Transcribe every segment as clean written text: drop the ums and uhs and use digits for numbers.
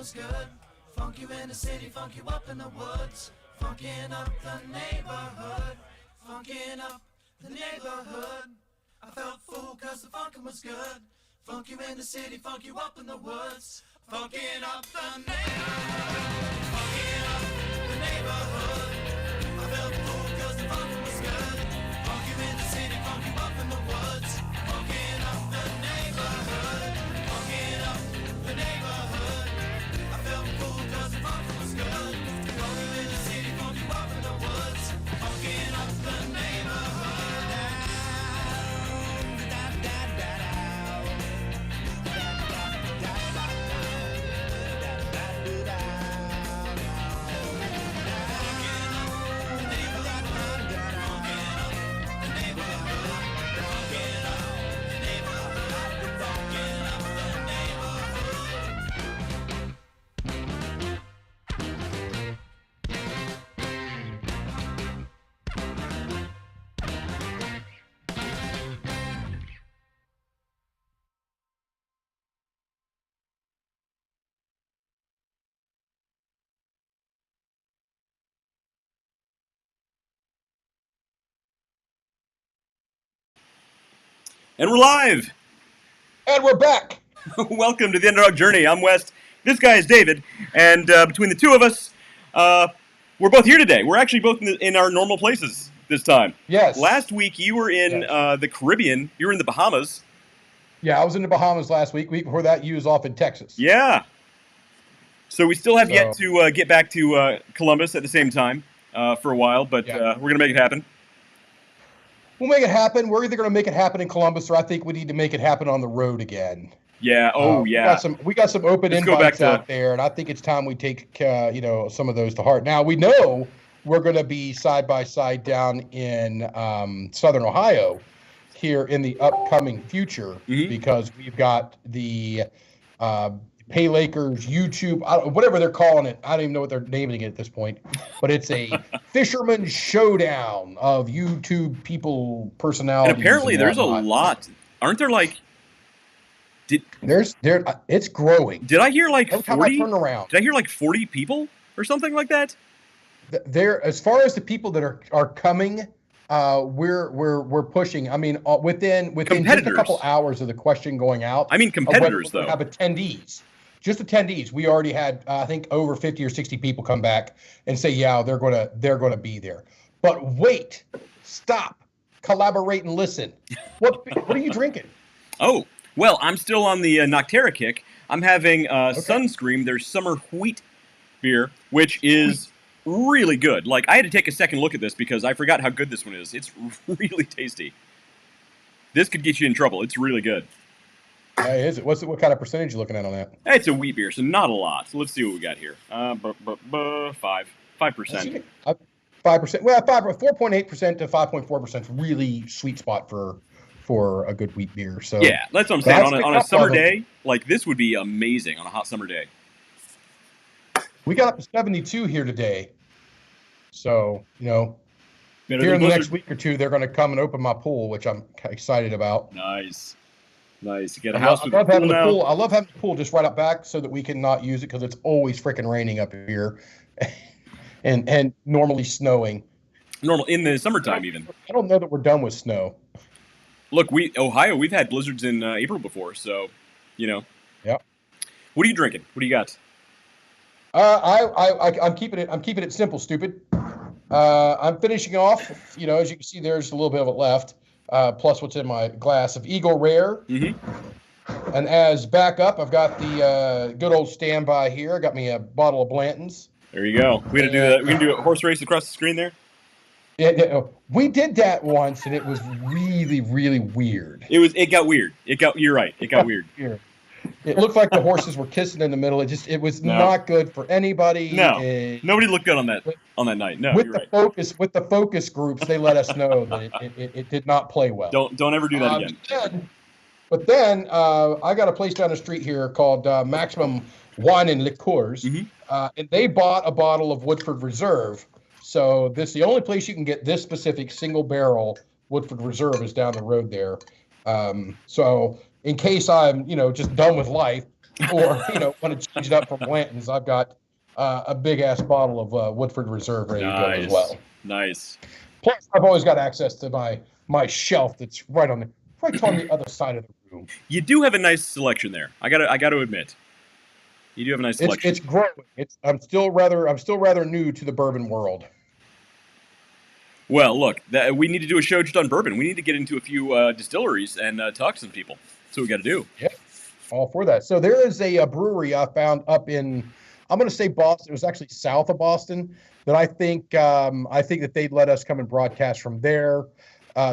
was good. Funk you in the city, funk you up in the woods. Funkin' up the neighborhood. Funkin' up the neighborhood. I felt fool cause the funkin' was good. Funk you in the city, funk you up in the woods. Funkin' up the neighborhood. Funkin' up the neighborhood. I felt fool cause the funkin' was good. Funk you in the city, funk you up in the woods. Funkin' up the neighborhood. Funkin' up the neighborhood. I felt fool cause the funkin' was good. Funk you in the city, funk you up in the woods. Funkin' up the neighborhood. And we're live! And we're back! Welcome to the Underdog Journey. I'm West. This guy is David. And between the two of us, we're both here today. We're actually both in our normal places this time. Yes. Last week, you were in the Caribbean. You were in the Bahamas. Yeah, I was in the Bahamas last week. Week before that, you was off in Texas. Yeah. So we still have yet to get back to Columbus at the same time for a while, but we're going to make it happen. We'll make it happen. We're either going to make it happen in Columbus, or I think we need to make it happen on the road again. Yeah. Yeah. We got some open invites out there, and I think it's time we take some of those to heart. Now we know we're going to be side by side down in Southern Ohio here in the upcoming future because we've got the Pay Lakers YouTube, whatever they're calling it. I don't even know what they're naming it at this point, but it's a fisherman showdown of YouTube people, personalities. And apparently there's a lot. Aren't there like... It's growing. Did I hear like 40? Turn around. Did I hear like 40 people or something like that? There, as far as the people that are coming, we're pushing. I mean, within just a couple hours of the question going out. I mean, competitors though. Have attendees. Just attendees. We already had, I think, over 50 or 60 people come back and say, yeah, they're gonna be there. But wait, stop, collaborate, and listen. What are you drinking? Oh, well, I'm still on the Noctera kick. I'm having Sunscream, their summer wheat beer, which is really good. Like, I had to take a second look at this because I forgot how good this one is. It's really tasty. This could get you in trouble. It's really good. Is it? What kind of percentage you looking at on that? It's a wheat beer, so not a lot. So let's see what we got here. 5%. 5%. 5%. Well, 4.8% to 5.4% is really sweet spot for a good wheat beer. So yeah, that's what I'm saying. On a summer day, like this would be amazing on a hot summer day. We got up to 72 here today. So, here in the next week or two, they're going to come and open my pool, which I'm excited about. Nice. You get a house with a pool. I love having the pool just right up back so that we can not use it because it's always freaking raining up here and normally snowing. Normal in the summertime even. I don't know that we're done with snow. Look, Ohio, we've had blizzards in April before, so, Yeah. What are you drinking? What do you got? I'm keeping it simple, stupid. I'm finishing off, as you can see, there's a little bit of it left, plus what's in my glass of Eagle Rare. Mm-hmm. And as backup, I've got the good old standby here. I got me a bottle of Blanton's. There you go. We gonna do that. We can do a horse race across the screen there. Yeah, we did that once, and it was really, really weird. It got weird. You're right. It got weird. It looked like the horses were kissing in the middle. It was not good for anybody. No, nobody looked good on that night. No, with the focus groups, they let us know that it did not play well. Don't ever do that again. But then I got a place down the street here called Maximum Wine and Liqueurs, and they bought a bottle of Woodford Reserve. So this the only place you can get this specific single barrel Woodford Reserve is down the road there. So in case I'm, just done with life, or want to change it up from Blanton's, I've got a big ass bottle of Woodford Reserve ready to go as well. Nice. Plus, I've always got access to my shelf that's right on the other side of the room. You do have a nice selection there. I gotta admit, you do have a nice selection. It's growing. I'm still rather new to the bourbon world. Well, look, we need to do a show just on bourbon. We need to get into a few distilleries and talk to some people. That's what we got to do. Yeah, all for that. So there is a brewery I found up in, I'm going to say Boston. It was actually south of Boston. That I think that they'd let us come and broadcast from there.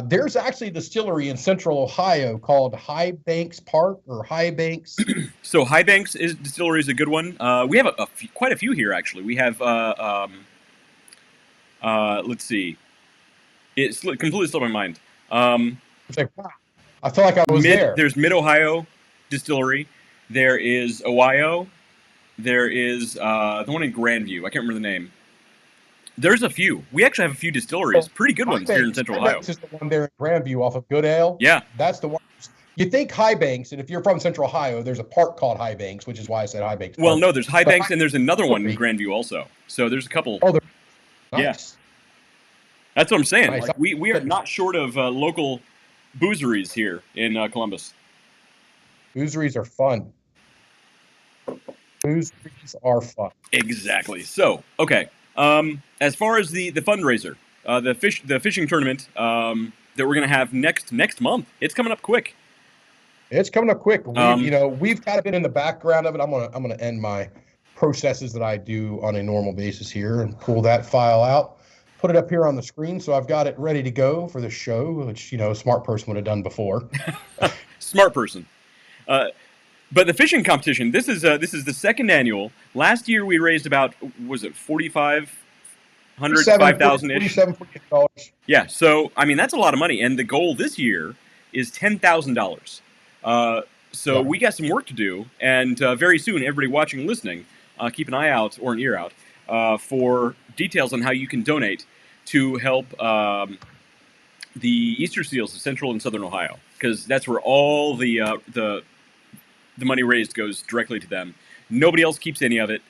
There's actually a distillery in Central Ohio called High Banks Park or High Banks. So High Banks distillery is a good one. We have quite a few here actually. We have let's see. It's completely slipped my mind. It's like, wow, I feel like I was there. There's Mid-Ohio Distillery. There is Ohio. There is the one in Grandview. I can't remember the name. There's a few. We actually have a few distilleries, pretty good ones here in Central Ohio. This is the one there in Grandview off of Good Ale. Yeah. That's the one. You think High Banks, and if you're from Central Ohio, there's a park called High Banks, which is why I said High Banks. Well, no, there's High Banks, and there's another one in Grandview also. So there's a couple. Oh, nice. Yeah. That's what I'm saying. Nice. Like, we are not short of local boozeries here in Columbus. Boozeries are fun. Boozeries are fun. Exactly. So, okay. As far as the fundraiser, the fishing tournament that we're gonna have next month, it's coming up quick. It's coming up quick. We've kind of been in the background of it. I'm gonna end my processes that I do on a normal basis here and pull that file out, put it up here on the screen, so I've got it ready to go for the show, which a smart person would have done before. Smart person. But the fishing competition, this is the second annual. Last year we raised about, was it $4,500, $5,000-ish? $47. Yeah, so, I mean, that's a lot of money. And the goal this year is $10,000. So we got some work to do. And very soon, everybody watching and listening, keep an eye out or an ear out for details on how you can donate to help the Easter Seals of Central and Southern Ohio. Because that's where all the money raised goes directly to them. Nobody else keeps any of it.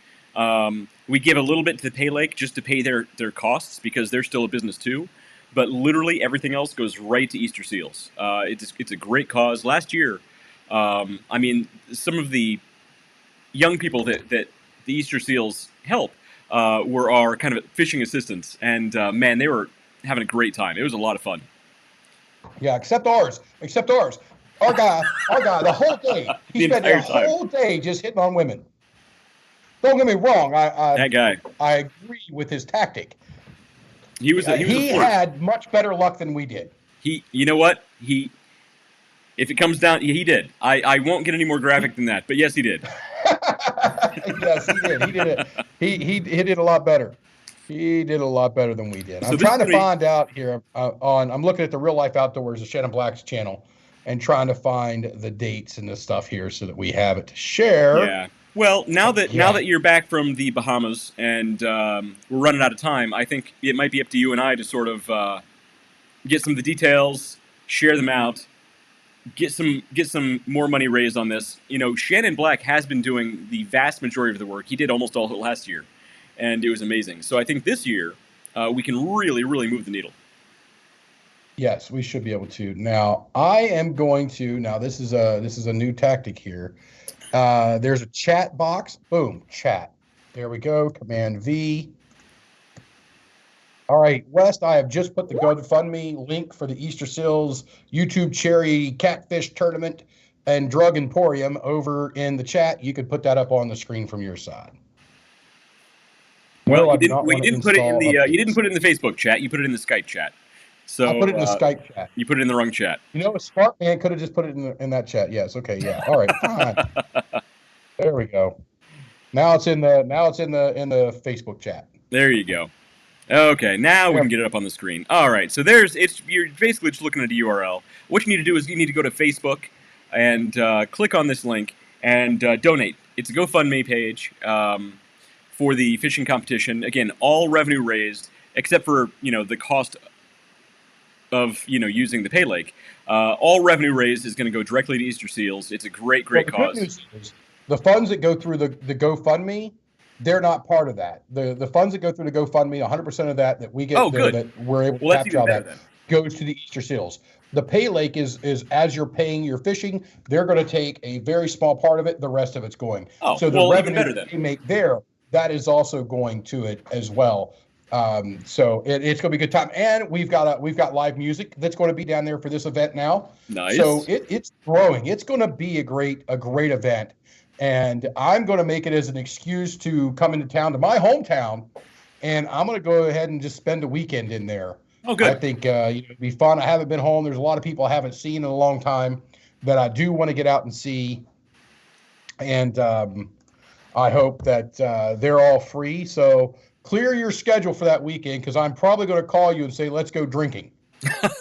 We give a little bit to the Pay Lake just to pay their costs because they're still a business too. But literally everything else goes right to Easter Seals. It's a great cause. Last year, I mean, some of the young people that the Easter Seals help were our kind of fishing assistants. And man, they were having a great time. It was a lot of fun. Yeah, except ours. Our guy, the whole day, he spent the whole day just hitting on women. Don't get me wrong, that guy. I agree with his tactic. He had much better luck than we did. You know what? If it comes down, he did. I won't get any more graphic than that, but yes, he did. Yes, he did. He did it. He did a lot better. He did a lot better than we did. So I'm trying to find out here I'm looking at the Real Life Outdoors, the Shannon Black's channel, and trying to find the dates and the stuff here so that we have it to share. Yeah. Well, now that you're back from the Bahamas and we're running out of time, I think it might be up to you and I to sort of get some of the details, share them out, get some more money raised on this. Shannon Black has been doing the vast majority of the work. He did almost all of it last year, and it was amazing. So I think this year we can really, really move the needle. Yes, we should be able to. Now, I am going to. Now, this is a new tactic here. There's a chat box. Boom, chat. There we go. Command V. All right, West. I have just put the GoFundMe link for the Easter Seals YouTube Cherry Catfish Tournament and Drug Emporium over in the chat. You could put that up on the screen from your side. Well, you didn't put it in the Facebook chat. You put it in the Skype chat. So I put it in the Skype chat. You put it in the wrong chat. A smart man could have just put it in that chat. Yes. Okay. Yeah. All right. Fine. There we go. Now it's in the Facebook chat. There you go. Okay. Now we can get it up on the screen. All right. So you're basically just looking at a URL. What you need to do is you need to go to Facebook and click on this link and donate. It's a GoFundMe page for the fishing competition. Again, all revenue raised except for the cost of using the Pay Lake. All revenue raised is going to go directly to Easter Seals. It's a great cause. The funds that go through the GoFundMe, they're not part of that. The funds that go through the GoFundMe, 100% of that we get, that we're able to capture all that, goes to the Easter Seals. The pay lake is as you're paying your fishing, they're going to take a very small part of it. The rest of it's going. So the revenue that they make there, that is also going to it as well. So it's going to be a good time, and we've got live music that's going to be down there for this event now. Nice. So it's growing. It's going to be a great event, and I'm going to make it as an excuse to come into town, to my hometown, and I'm going to go ahead and just spend a weekend in there. Oh, good. I think it'd be fun. I haven't been home. There's a lot of people I haven't seen in a long time that I do want to get out and see, and I hope that they're all free. So clear your schedule for that weekend, because I'm probably going to call you and say, let's go drinking.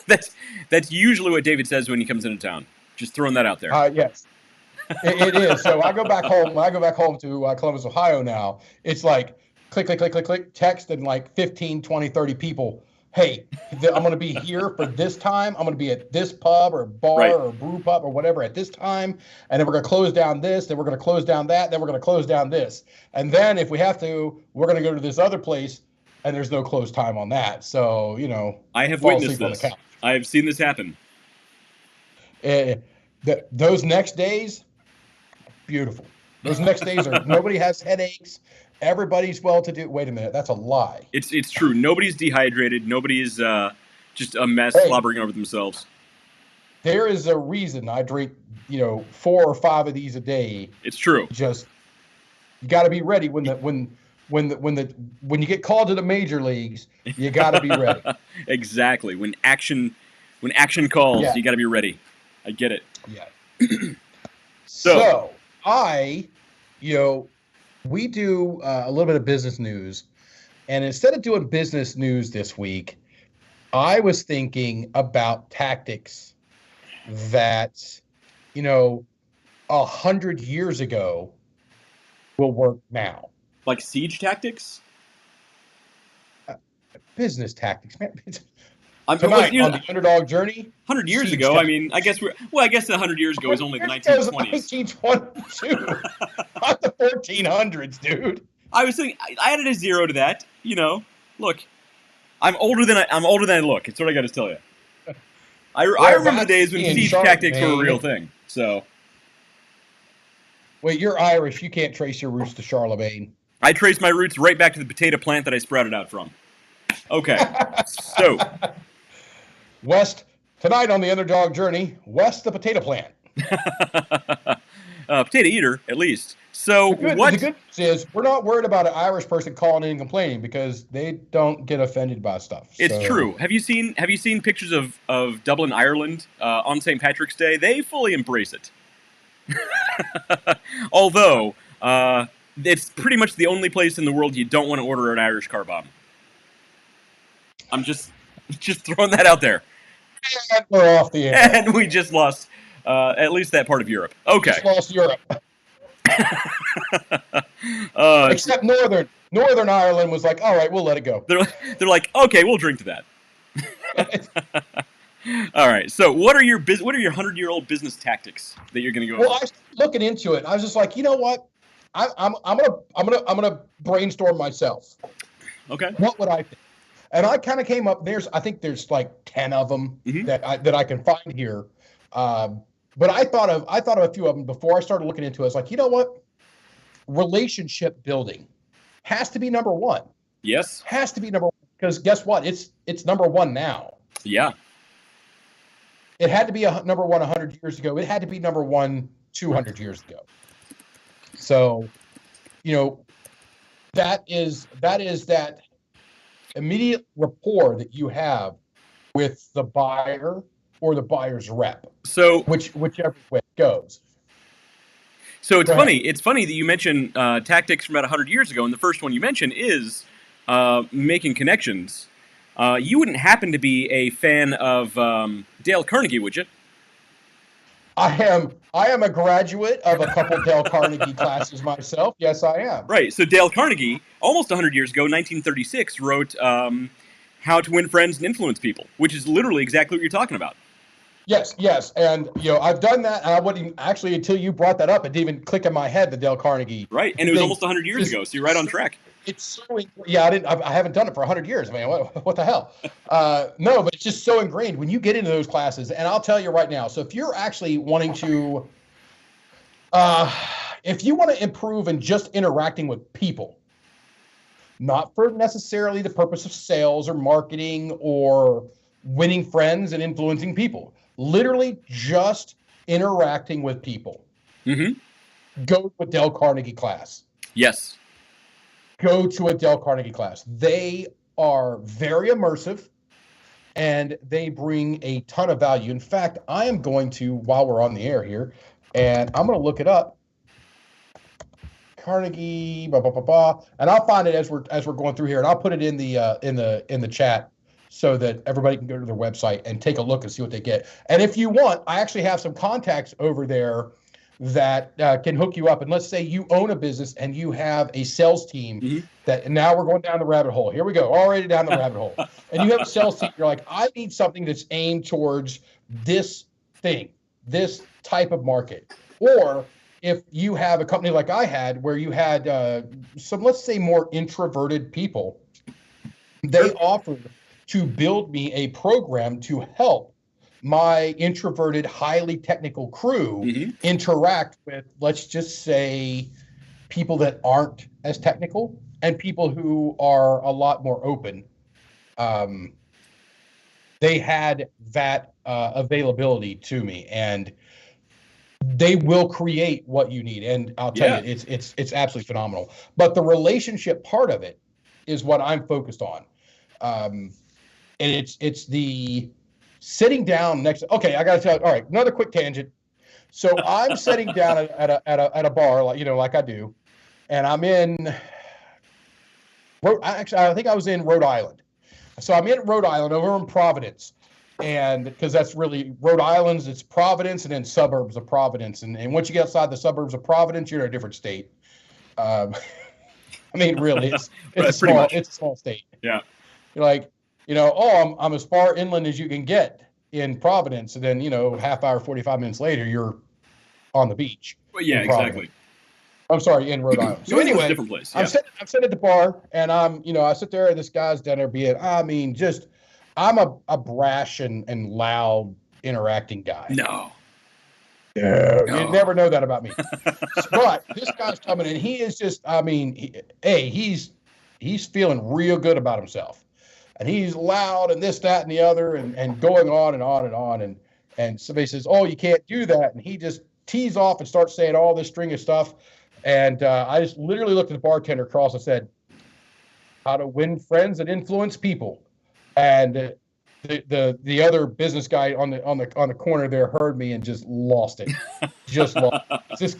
That's usually what David says when he comes into town. Just throwing that out there. Yes, it is. So I go back home. When I go back home to Columbus, Ohio now, it's like click, click, click, click, click, text, and like 15, 20, 30 people. Hey, I'm going to be here for this time. I'm going to be at this pub or bar or brew pub or whatever at this time. And then we're going to close down this. Then we're going to close down that. Then we're going to close down this. And then if we have to, we're going to go to this other place, and there's no close time on that. So, I have witnessed this. I have seen this happen. Those next days, beautiful. Those next days are, nobody has headaches. Everybody's well-to-do. Wait a minute, that's a lie. It's true. Nobody's dehydrated. Nobody's just a mess slobbering over themselves. There is a reason I drink, 4 or 5 of these a day. It's true. Just you got to be ready when you get called to the major leagues. You got to be ready. Exactly. When action calls, you got to be ready. I get it. Yeah. So we do a little bit of business news, and instead of doing business news this week, I was thinking about tactics that, 100 years ago will work now. Like siege tactics? Business tactics, man. Tonight on the Underdog Journey. 100 years ago, I mean, I guess 100 years ago is only the 1920s. 1922. Not the 1400s, dude. I was thinking, I added a 0 to that. Look, I'm older than I look. It's what I got to tell you. I remember the days when siege tactics were a real thing. So, wait, you're Irish. You can't trace your roots to Charlemagne. I trace my roots right back to the potato plant that I sprouted out from. Okay, so West tonight on the Underdog Journey. West the potato plant. Potato eater, at least. So the good news is we're not worried about an Irish person calling in and complaining, because they don't get offended by stuff. It's true. Have you seen pictures of Dublin, Ireland on St. Patrick's Day? They fully embrace it. Although it's pretty much the only place in the world you don't want to order an Irish car bomb. I'm just throwing that out there. And we're off the air. And we just lost at least that part of Europe. Okay. Just lost Europe. Except Northern Ireland was like, all right, we'll let it go. They're like, okay, we'll drink to that. All right. So what are your 100-year-old business tactics that you're going to go? Well, I was looking into it. I was just like, you know what? I'm gonna brainstorm myself. Okay. What would I think? And I kind of came up. I think there's like 10 of them that I can find here. But I thought of a few of them before I started looking into it. I was like, you know what? Relationship building has to be number one. Yes. Has to be number one, because guess what? It's number one now. Yeah. It had to be number one 100 years ago. It had to be number one 200 years ago. So, that is that immediate rapport that you have with the buyer or the buyer's rep. So whichever way it goes. So it's funny. It's funny that you mention tactics from about 100 years ago, and the first one you mentioned is making connections. You wouldn't happen to be a fan of Dale Carnegie, would you? I am a graduate of a couple Dale Carnegie classes myself. Yes, I am. Right. So Dale Carnegie, almost 100 years ago, 1936, wrote How to Win Friends and Influence People, which is literally exactly what you're talking about. Yes, and I've done that. And I wouldn't even, actually, until you brought that up, it didn't even click in my head, the Dale Carnegie. Right, and it was thing. almost 100 years ago, so you're right on track. It's so I haven't done it for 100 years, man. What the hell? No, but it's just so ingrained when you get into those classes. And I'll tell you right now. So if you're actually wanting to, if you want to improve in just interacting with people, not for necessarily the purpose of sales or marketing or winning friends and influencing people, literally just interacting with people, go to a Dale Carnegie class. Yes. Go to a Dale Carnegie class. They are very immersive and they bring a ton of value. In fact, I am going to, while we're on the air here, and I'm going to look it up. Carnegie, blah, blah, blah, blah. And I'll find it as we're going through here, and I'll put it in the chat so that everybody can go to their website and take a look and see what they get. And if you want, I actually have some contacts over there that can hook you up. And let's say you own a business and you have a sales team that, and now we're going down the rabbit hole. Here we go, already down the rabbit hole. And you have a sales team. You're like, I need something that's aimed towards this thing, this type of market. Or if you have a company like I had, where you had some, let's say, more introverted people, they offered to build me a program to help my introverted, highly technical crew interact with, let's just say, people that aren't as technical and people who are a lot more open. They had that availability to me, and they will create what you need. And I'll tell you, it's absolutely phenomenal. But the relationship part of it is what I'm focused on. And it's the sitting down next. Okay, I got to tell you. All right, another quick tangent. So I'm sitting down at a bar, like I do, and I'm in. I think I was in Rhode Island. So I'm in Rhode Island, over in Providence, and because that's really Rhode Island's, it's Providence and then suburbs of Providence, and once you get outside the suburbs of Providence, you're in a different state. I mean, really, it's a small state. Yeah, you're like, I'm as far inland as you can get in Providence, and then half hour, 45 minutes later, you're on the beach. Well, yeah, exactly. I'm sorry, in Rhode Island. So anyway, different place. Yeah. I'm sitting at the bar, and I sit there, and this guy's down there being, I'm a brash and loud interacting guy. No. You never know that about me. But this guy's coming in, he is just, he's feeling real good about himself. And he's loud and this, that, and the other, and going on and on and on. And somebody says, oh, you can't do that. And he just tees off and starts saying all this string of stuff. And I just literally looked at the bartender across and said, how to win friends and influence people. And the other business guy on the corner there heard me and just lost it. Just lost it. This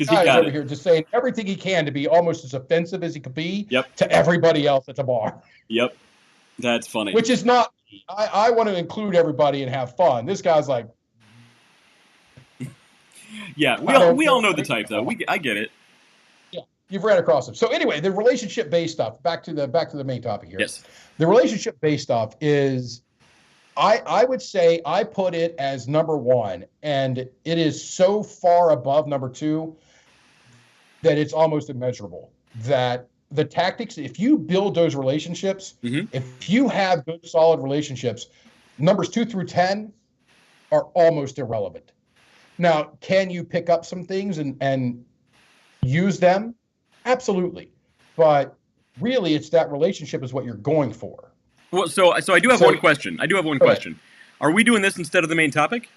guy is over here just saying everything he can to be almost as offensive as he could be to everybody else at the bar. Yep. That's funny. Which is not, I want to include everybody and have fun. This guy's like, yeah, we all know the type though. I get it. Yeah, you've ran across them. So anyway, the relationship-based stuff. Back to the main topic here. Yes. The relationship-based stuff is, I would say I put it as number one, and it is so far above number two that it's almost immeasurable. That the tactics, if you build those relationships, if you have good, solid relationships, numbers 2 through 10 are almost irrelevant. Now, can you pick up some things and use them? Absolutely. But really, it's that relationship is what you're going for. Well, so I do have one question. Question. Are we doing this instead of the main topic?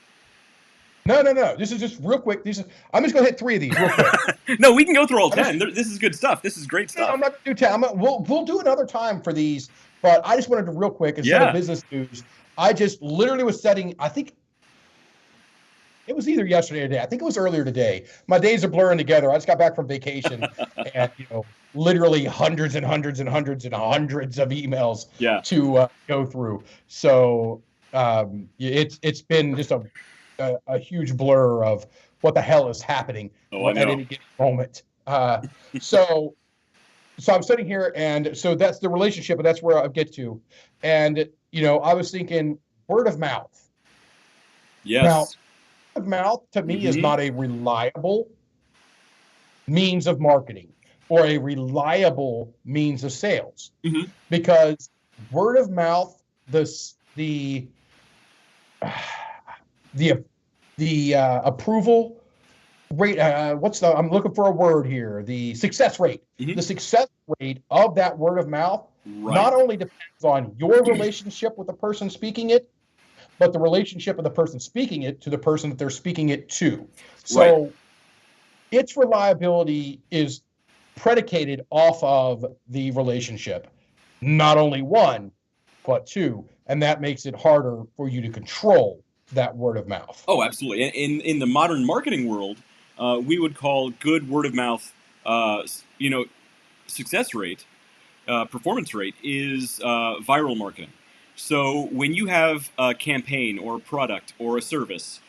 No. This is just real quick. I'm just going to hit 3 of these real quick. No, we can go through all 10. This is good stuff. This is great stuff. No, I'm not going to do 10. We'll do another time for these. But I just wanted to real quick, instead of business news, I just literally was setting, I think, it was either yesterday or today. I think it was earlier today. My days are blurring together. I just got back from vacation and, literally hundreds and hundreds and hundreds and hundreds of emails to go through. So it's been just a huge blur of what the hell is happening at any given moment. So I'm sitting here, and so that's the relationship, and that's where I'll get to. And, I was thinking word of mouth. Yes. Now, word of mouth to me is not a reliable means of marketing or a reliable means of sales, because word of mouth, the approval rate, I'm looking for a word here, the success rate. The success rate of that word of mouth not only depends on your relationship with the person speaking it, but the relationship of the person speaking it to the person that they're speaking it to. So its reliability is predicated off of the relationship, not only one, but two, and that makes it harder for you to control that word of mouth. Oh, absolutely. In the modern marketing world, we would call good word of mouth, success rate, performance rate is viral marketing. So when you have a campaign or a product or a service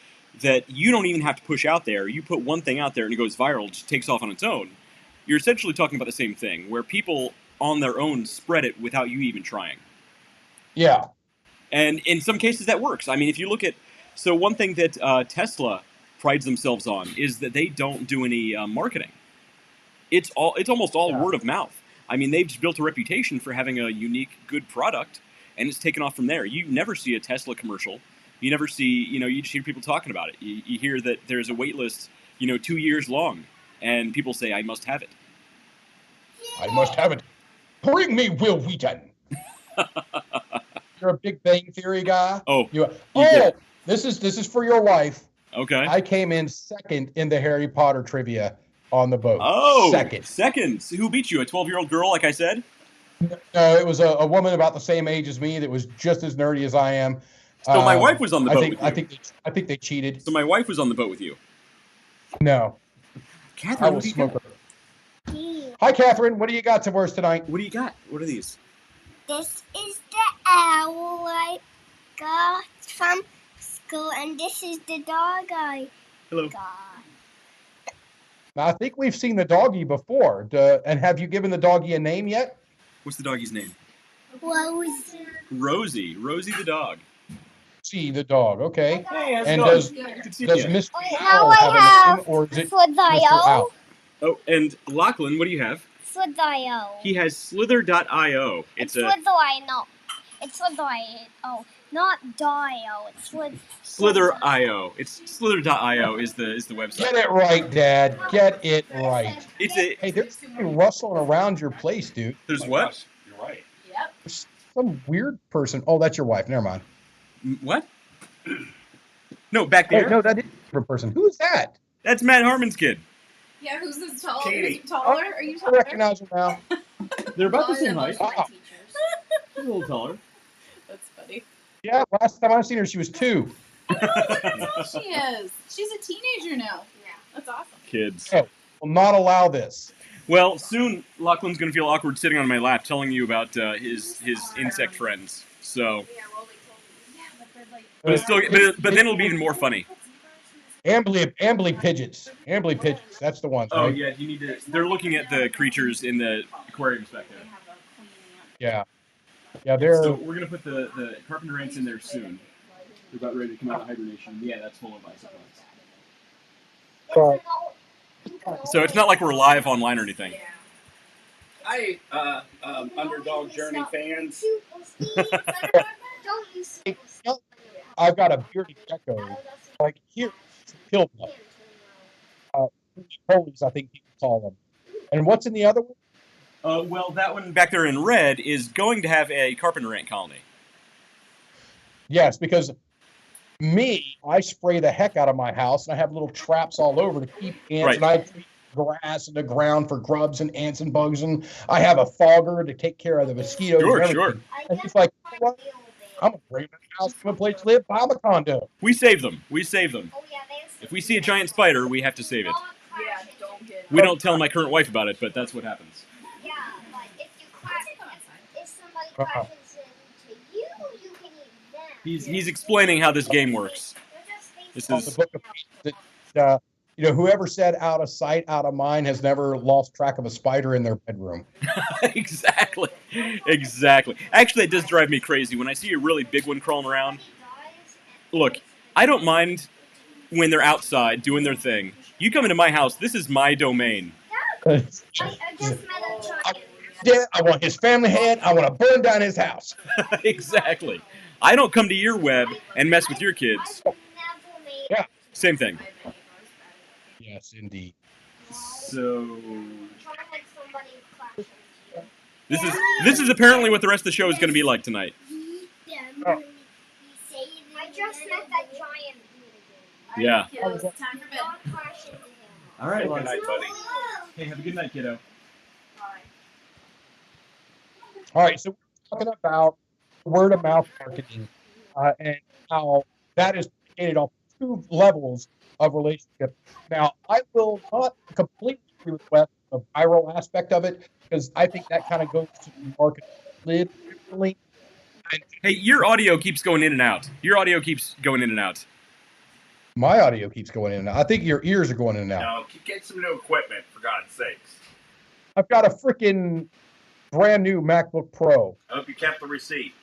that you don't even have to push out there, you put one thing out there and it goes viral, it just takes off on its own, you're essentially talking about the same thing, where people on their own spread it without you even trying. Yeah. And in some cases that works. I mean, if you look at, so one thing that Tesla prides themselves on is that they don't do any marketing. It's almost all word of mouth. I mean, they've just built a reputation for having a unique, good product, and it's taken off from there. You never see a Tesla commercial. You never see, you just hear people talking about it. You hear that there's a wait list, 2 years long, and people say, I must have it. I must have it. Bring me Will Wheaton. You're a Big Bang Theory guy? This is for your wife. Okay. I came in second in the Harry Potter trivia on the boat. Oh, second. Who beat you? A 12-year-old girl, like I said? No, it was a woman about the same age as me that was just as nerdy as I am. So my wife was on the boat with you. I think they cheated. So my wife was on the boat with you. No. Catherine, I will smoke her. Hi, Catherine. What do you got to worse tonight? What do you got? What are these? This is the owl I got from school, and this is the dog I got. Now, I think we've seen the doggy before. And have you given the doggy a name yet? What's the doggy's name? Rosie. Rosie the dog. See the dog, okay. Hey, how's and it going? does Mr. Owl have a name, or is it Mr. Owl? Oh, and Lachlan, what do you have? Slither.io. He has Slither.io. It's Slither.io. It's Slither.io, not Dio. It's Slither.io. It's Slither.io is the website. Get it right, Dad. Get it right. Hey, there's something rustling around your place, dude. There's what? Gosh, you're right. Yep. There's some weird person. Oh, that's your wife. Never mind. What? No, back there. No, that is a different person. Who is that? That's Matt Harmon's kid. Yeah, who's this taller? Katie. Is he taller? Are you I taller? recognize her now. They're about the Taller same than height. most of my Wow. teachers. A little taller. That's funny. Yeah, last time I seen her, she was 2. Oh, that's how she is. She's a teenager now. Yeah, that's awesome. Kids. Oh, will not allow this. Well, soon Lachlan's going to feel awkward sitting on my lap telling you about his insect friends. So, Yeah, well, they told me. Yeah, but they're like. but it's still, but then it'll be even more funny. Ambly pigeons. Ambly pigeons. That's the one. Oh right? yeah, you need to. They're looking at the creatures in the aquariums back there. They have a queen ant. Yeah. Yeah, they're. So we're gonna put the Carpenter Ants in there soon. They're about ready to come out of hibernation. Yeah, that's full of isophones. So it's not like we're live online or anything. Hi, Underdog Journey fans. I've got a bearded gecko. Like here, killed them. Polies, I think people call them. And what's in the other one? Well, that one back there in red is going to have a Carpenter Ant colony. Yes, because I spray the heck out of my house, and I have little traps all over to keep ants, Right. and I treat grass in the ground for grubs and ants and bugs, and I have a fogger to take care of the mosquitoes. Sure, and everything. And he's like, you know what? I'm gonna bring my house to a place to live, buy a condo. We save them. We save them. If we see a giant spider, we have to save it. Yeah, don't get it. We don't tell my current wife about it, but that's what happens. Yeah, but if you crash, if somebody crashes into you, you can eat them. He's explaining how this game works. This The is book of peace that whoever said out of sight, out of mind has never lost track of a spider in their bedroom. exactly. Actually, it does drive me crazy when I see a really big one crawling around. Look, I don't mind when they're outside doing their thing. You come into my house, this is my domain. I just met a giant. Yeah, I want his family head. I want to burn down his house. Exactly. I don't come to your web and mess with your kids. Yeah. Same thing. Yes, indeed. So this is apparently what the rest of the show is going to be like tonight. Oh. I just met that giant. Yeah. Kiddos, time for bed. All right. Good night, buddy. Hey, have a good night, kiddo. All right, so we're talking about word of mouth marketing and how that is created on 2 levels of relationship. Now, I will not completely agree with Wes on the viral aspect of it because I think that kind of goes to the market lid differently. Hey, your audio keeps going in and out. Your audio keeps going in and out. My audio keeps going in and out. I think your ears are going in and out. No, get some new equipment, for God's sakes. I've got a freaking brand new MacBook Pro. I hope you kept the receipt.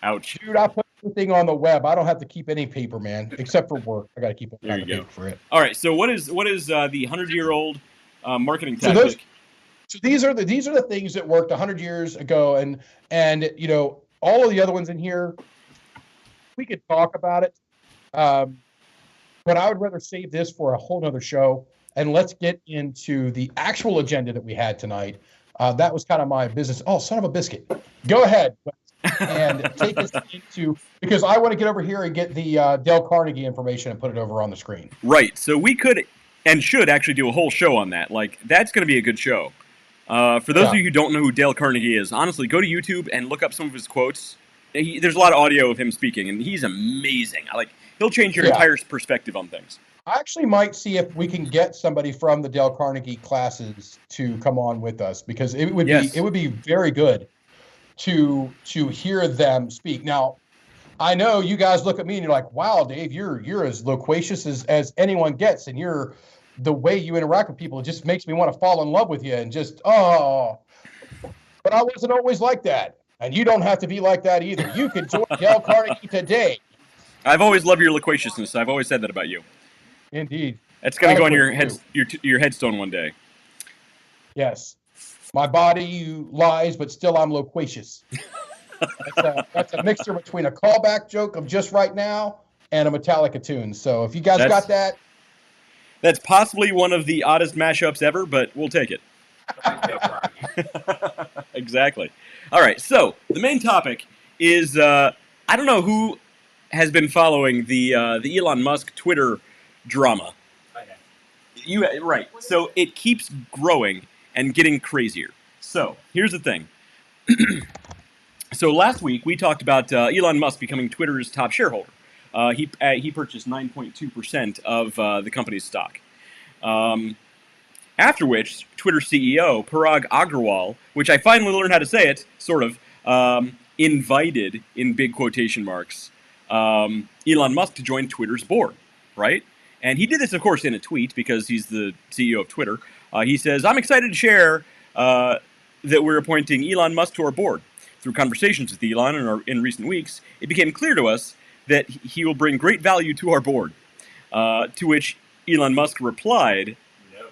Ouch. Dude, I put everything on the web. I don't have to keep any paper, man, except for work. I got to keep all There the you go. paper for it. All right. So what is the 100-year-old marketing tactic? So these are the things that worked 100 years ago, and you know all of the other ones in here. We could talk about it, but I would rather save this for a whole nother show. And let's get into the actual agenda that we had tonight. That was kind of my business. Oh, son of a biscuit! Go ahead and take us into, because I want to get over here and get the Dale Carnegie information and put it over on the screen. Right. So we could and should actually do a whole show on that. Like, that's going to be a good show. For those of you who don't know who Dale Carnegie is, honestly, go to YouTube and look up some of his quotes. There's a lot of audio of him speaking, and he's amazing. He'll change your entire perspective on things. I actually might see if we can get somebody from the Dale Carnegie classes to come on with us, because it would be very good to hear them speak. Now, I know you guys look at me and you're like, "Wow, Dave, you're as loquacious as anyone gets, and the way you interact with people just makes me want to fall in love with you and just But I wasn't always like that, and you don't have to be like that either. You can join Dale Carnegie today. I've always loved your loquaciousness. I've always said that about you. Indeed. That's going to go on your headstone one day. Yes. My body lies, but still I'm loquacious. That's a mixture between a callback joke of Just Right Now and a Metallica tune. So if you guys got that. That's possibly one of the oddest mashups ever, but we'll take it. Exactly. All right, so the main topic is, I don't know who has been following the Elon Musk Twitter drama. Right. So it keeps growing and getting crazier. So here's the thing. So last week we talked about Elon Musk becoming Twitter's top shareholder. He purchased 9.2% of the company's stock. After which, Twitter CEO Parag Agrawal, which I finally learned how to say it, sort of, invited, in big quotation marks, Elon Musk to join Twitter's board, right? And he did this, of course, in a tweet because he's the CEO of Twitter. He says, "I'm excited to share that we're appointing Elon Musk to our board. Through conversations with Elon in recent weeks, it became clear to us that he will bring great value to our board." To which Elon Musk replied, "No."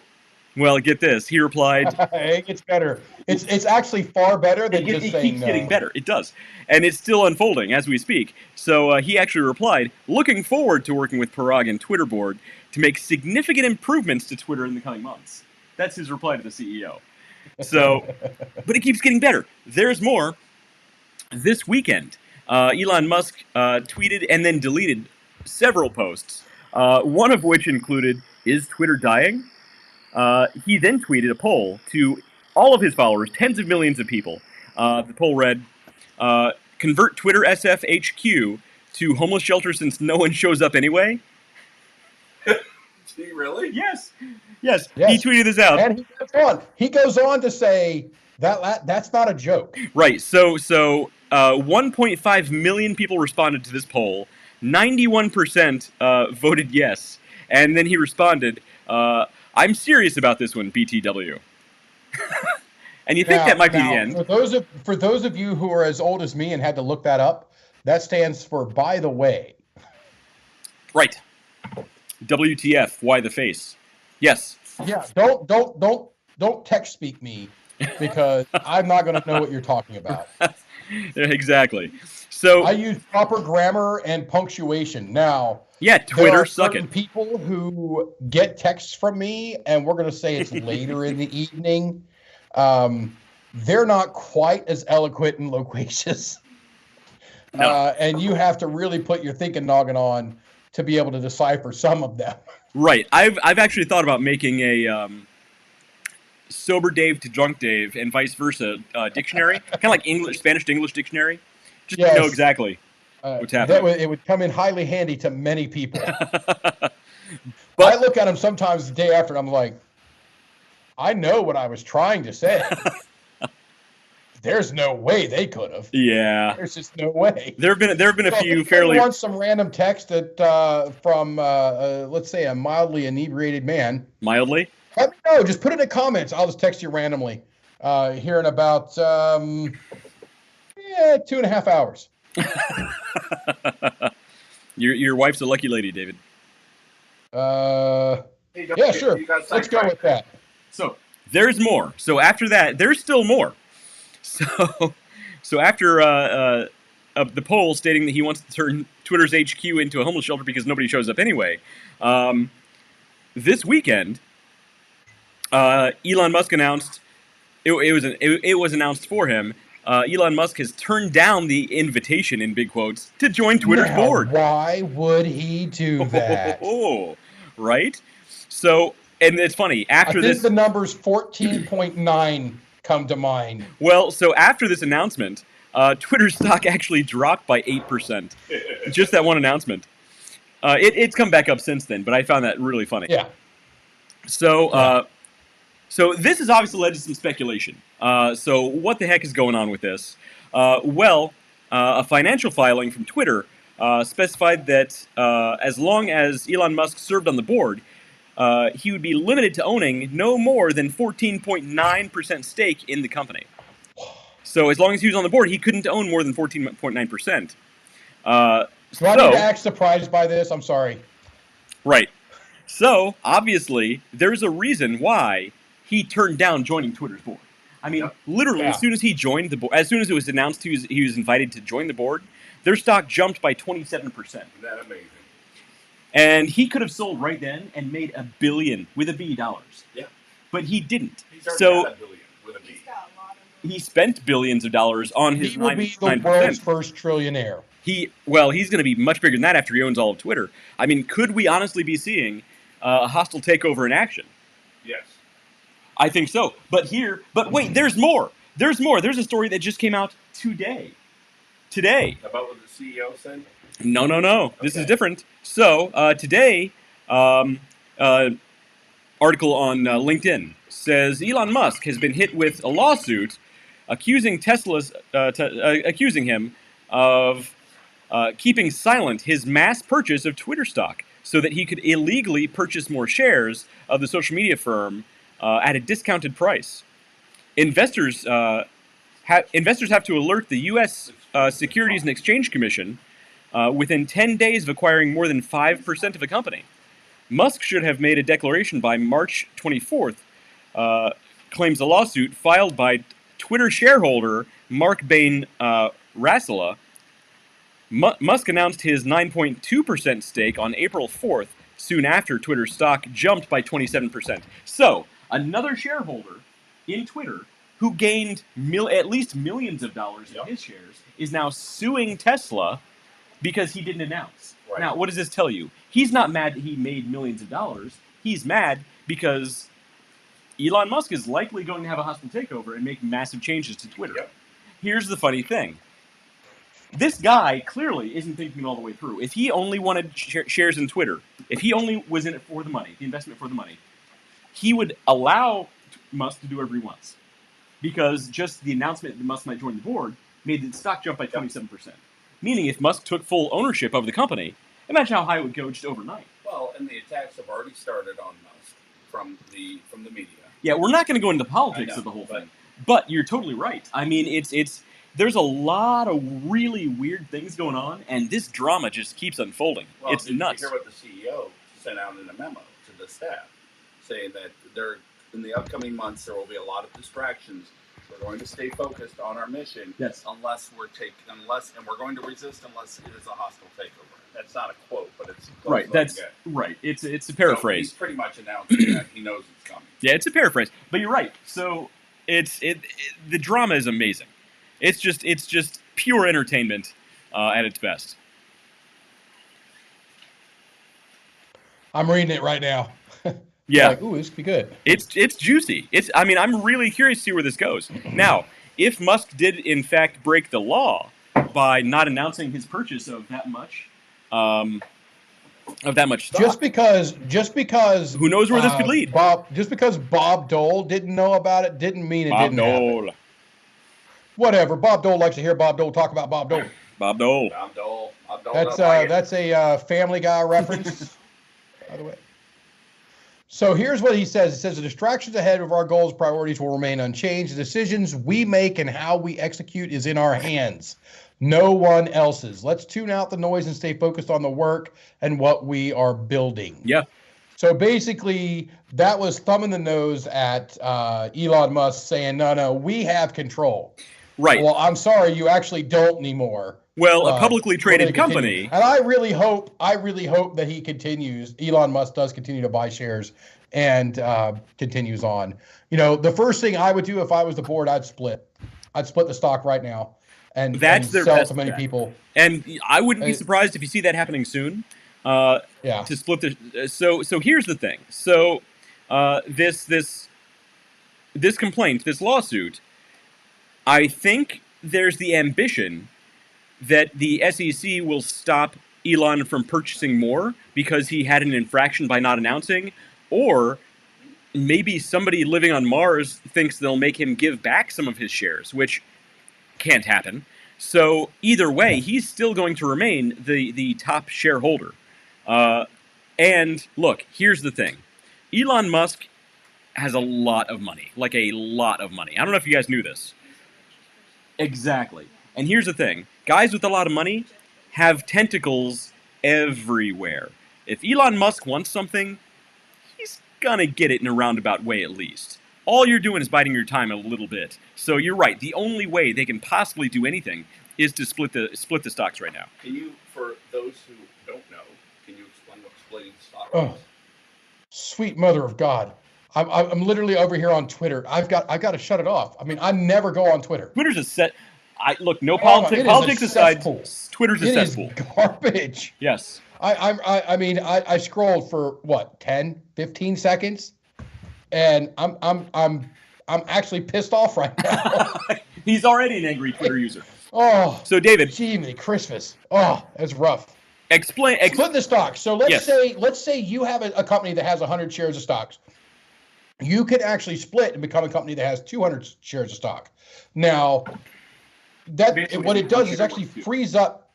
Well, get this. He replied, "It gets better. It's actually far better than just saying no." It keeps getting better. It does. And it's still unfolding as we speak. So he actually replied, "Looking forward to working with Parag and Twitter board to make significant improvements to Twitter in the coming months." That's his reply to the CEO. So, but it keeps getting better. There's more. This weekend, Elon Musk tweeted and then deleted several posts, one of which included, "Is Twitter dying?" He then tweeted a poll to all of his followers, tens of millions of people. The poll read, "Convert Twitter SFHQ to homeless shelter since no one shows up anyway." Did he really? Yes. He tweeted this out. And he goes on to say that's not a joke. Right. So 1.5 million people responded to this poll. 91% voted yes. And then he responded, "I'm serious about this one, BTW." And you think that might be the end. For those of you who are as old as me and had to look that up, That stands for by the way. Right. WTF? Why the face? Yes. Yeah. Don't text speak me because I'm not going to know what you're talking about. Exactly. So I use proper grammar and punctuation. Now, yeah, there Twitter, are suck certain it. people who get texts from me, and we're going to say it's later in the evening. They're not quite as eloquent and loquacious. No. And you have to really put your thinking noggin on to be able to decipher some of them. Right. I've actually thought about making a sober Dave to drunk Dave and vice versa dictionary, kind of like English, Spanish to English dictionary, just to know exactly what's happening. It would come in highly handy to many people. But I look at them sometimes the day after, and I'm like, I know what I was trying to say. There's no way they could have. Yeah. There's just no way. There have been a few fairly. Want some random text that from let's say a mildly inebriated man. Mildly. Let me know. Just put it in the comments. I'll just text you randomly. Here in about 2.5 hours. Your wife's a lucky lady, David. Yeah, sure. Let's go with that. So there's more. So after that, there's still more. So after the poll stating that he wants to turn Twitter's HQ into a homeless shelter because nobody shows up anyway, this weekend, Elon Musk announced it was announced for him. Elon Musk has turned down the invitation, in big quotes, to join Twitter's board. Why would he do that? Right? So, and it's funny, after this... the numbers 14.9 come to mind. Well, so after this announcement, Twitter stock actually dropped by 8%. Just that one announcement. It's come back up since then, but I found that really funny. Yeah. So, so this has obviously led to some speculation. So what the heck is going on with this? A financial filing from Twitter specified that as long as Elon Musk served on the board, he would be limited to owning no more than 14.9% stake in the company. So as long as he was on the board, he couldn't own more than 14.9%. Do I need to act surprised by this? I'm sorry. Right. So, obviously, there's a reason why he turned down joining Twitter's board. I mean, literally, as soon as he joined the board, as soon as it was announced he was invited to join the board, their stock jumped by 27%. Isn't that amazing? And he could have sold right then and made $1 billion with a B dollars. Yeah. But he didn't. He's already got $1 billion with a B. He spent billions of dollars on his 9%. He will be the world's first trillionaire. He's going to be much bigger than that after he owns all of Twitter. I mean, could we honestly be seeing a hostile takeover in action? Yes. I think so. But wait, there's more. There's more. There's a story that just came out today. About what the CEO said? No. This is different. So, today, article on LinkedIn says Elon Musk has been hit with a lawsuit accusing him of keeping silent his mass purchase of Twitter stock so that he could illegally purchase more shares of the social media firm at a discounted price. Investors have to alert the U.S. Securities and Exchange Commission within 10 days of acquiring more than 5% of a company. Musk should have made a declaration by March 24th, claims a lawsuit filed by Twitter shareholder Mark Bain Rasala. Musk announced his 9.2% stake on April 4th, soon after Twitter's stock jumped by 27%. So, another shareholder in Twitter who gained at least millions of dollars in his shares is now suing Tesla because he didn't announce. Right. Now, what does this tell you? He's not mad that he made millions of dollars. He's mad because Elon Musk is likely going to have a hostile takeover and make massive changes to Twitter. Yep. Here's the funny thing. This guy clearly isn't thinking it all the way through. If he only wanted shares in Twitter, if he only was in it for the money, the investment for the money, he would allow Musk to do whatever he wants. Because just the announcement that Musk might join the board made the stock jump by 27%. Meaning if Musk took full ownership of the company, imagine how high it would go just overnight. Well, and the attacks have already started on Musk from the media. Yeah, we're not going to go into politics of the whole thing. But you're totally right. I mean, there's a lot of really weird things going on, and this drama just keeps unfolding. Well, it's nuts. You hear what the CEO sent out in a memo to the staff, saying that in the upcoming months there will be a lot of distractions. We're going to stay focused on our mission, yes, and we're going to resist unless it is a hostile takeover. That's not a quote, but it's right. That's right. It's a paraphrase. So he's pretty much announcing that he knows it's coming. Yeah, it's a paraphrase, but you're right. So the drama is amazing. It's just pure entertainment at its best. I'm reading it right now. Yeah. Like, ooh, this could be good. It's juicy. I'm really curious to see where this goes. Now, if Musk did in fact break the law by not announcing his purchase of that much stock, just because who knows where this could lead? Just because Bob Dole didn't know about it didn't mean it didn't happen. Whatever. Bob Dole likes to hear Bob Dole talk about Bob Dole. Bob Dole. That's a Family Guy reference, by the way. So here's what he says. It says, the distractions ahead of our goals, priorities will remain unchanged. The decisions we make and how we execute is in our hands, no one else's. Let's tune out the noise and stay focused on the work and what we are building. Yeah. So basically, that was thumbing the nose at Elon Musk, saying, no, we have control. Right. Well, I'm sorry, you actually don't anymore. Well, a publicly traded company. And I really hope that he continues. Elon Musk does continue to buy shares and continues on. You know, the first thing I would do if I was the board, I'd split the stock right now and sell to many people. And I wouldn't be surprised if you see that happening soon. To split the. So here's the thing. So this complaint, this lawsuit, I think there's the ambition that the SEC will stop Elon from purchasing more because he had an infraction by not announcing, or maybe somebody living on Mars thinks they'll make him give back some of his shares, which can't happen. So either way, he's still going to remain the top shareholder. And look, here's the thing. Elon Musk has a lot of money, like a lot of money. I don't know if you guys knew this. Exactly. And here's the thing. Guys with a lot of money have tentacles everywhere. If Elon Musk wants something, he's gonna get it in a roundabout way at least. All you're doing is biding your time a little bit. So you're right. The only way they can possibly do anything is to split the stocks right now. Can you, for those who don't know, can you explain what splitting stocks is? Sweet mother of God. I'm literally over here on Twitter. I've got to shut it off. I mean, I never go on Twitter. Twitter's a set. No politics. Politics aside, Twitter's a cesspool. It is garbage. Yes. I scrolled for what 10, 15 seconds, and I'm actually pissed off right now. He's already an angry Twitter user. Oh. So David. Jiminy Christmas. Oh, that's rough. Split the stock. So let's say you have a company that has 100 shares of stocks. You could actually split and become a company that has 200 shares of stock. Now, what it does is actually frees up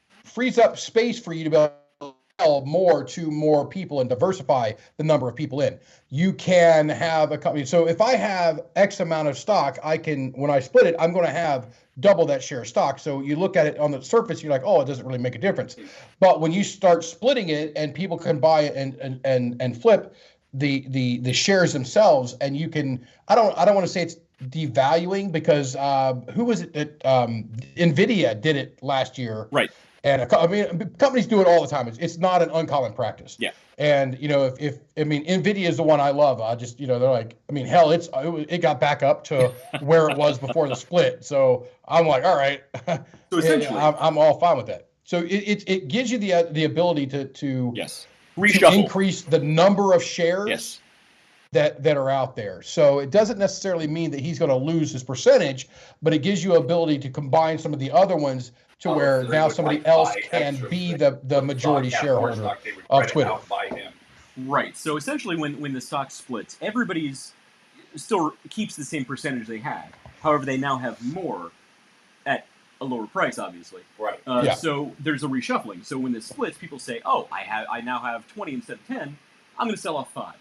space for you to be able to sell more to more people and diversify the number of people in. You can have a company. So if I have X amount of stock, when I split it, I'm going to have double that share of stock. So you look at it on the surface, you're like, oh, it doesn't really make a difference. But when you start splitting it and people can buy it and flip the shares themselves, and you can, I don't want to say it's devaluing, because who was it that NVIDIA did it last year? Right. And companies do it all the time. It's not an uncommon practice. Yeah. And if NVIDIA is the one I love. I just they're like, hell, it got back up to where it was before the split. So I'm like, all right. So essentially, I'm all fine with that. So it gives you the ability to yes. To increase the number of shares yes. that are out there. So it doesn't necessarily mean that he's going to lose his percentage, but it gives you ability to combine some of the other ones to where now somebody else can be the majority shareholder of Twitter. Right. So essentially, when the stock splits, everybody's still keeps the same percentage they had. However, they now have more at a lower price, obviously. Right. So there's a reshuffling. So when this splits, people say, "Oh, I now have 20 instead of 10. I'm going to sell off 5,"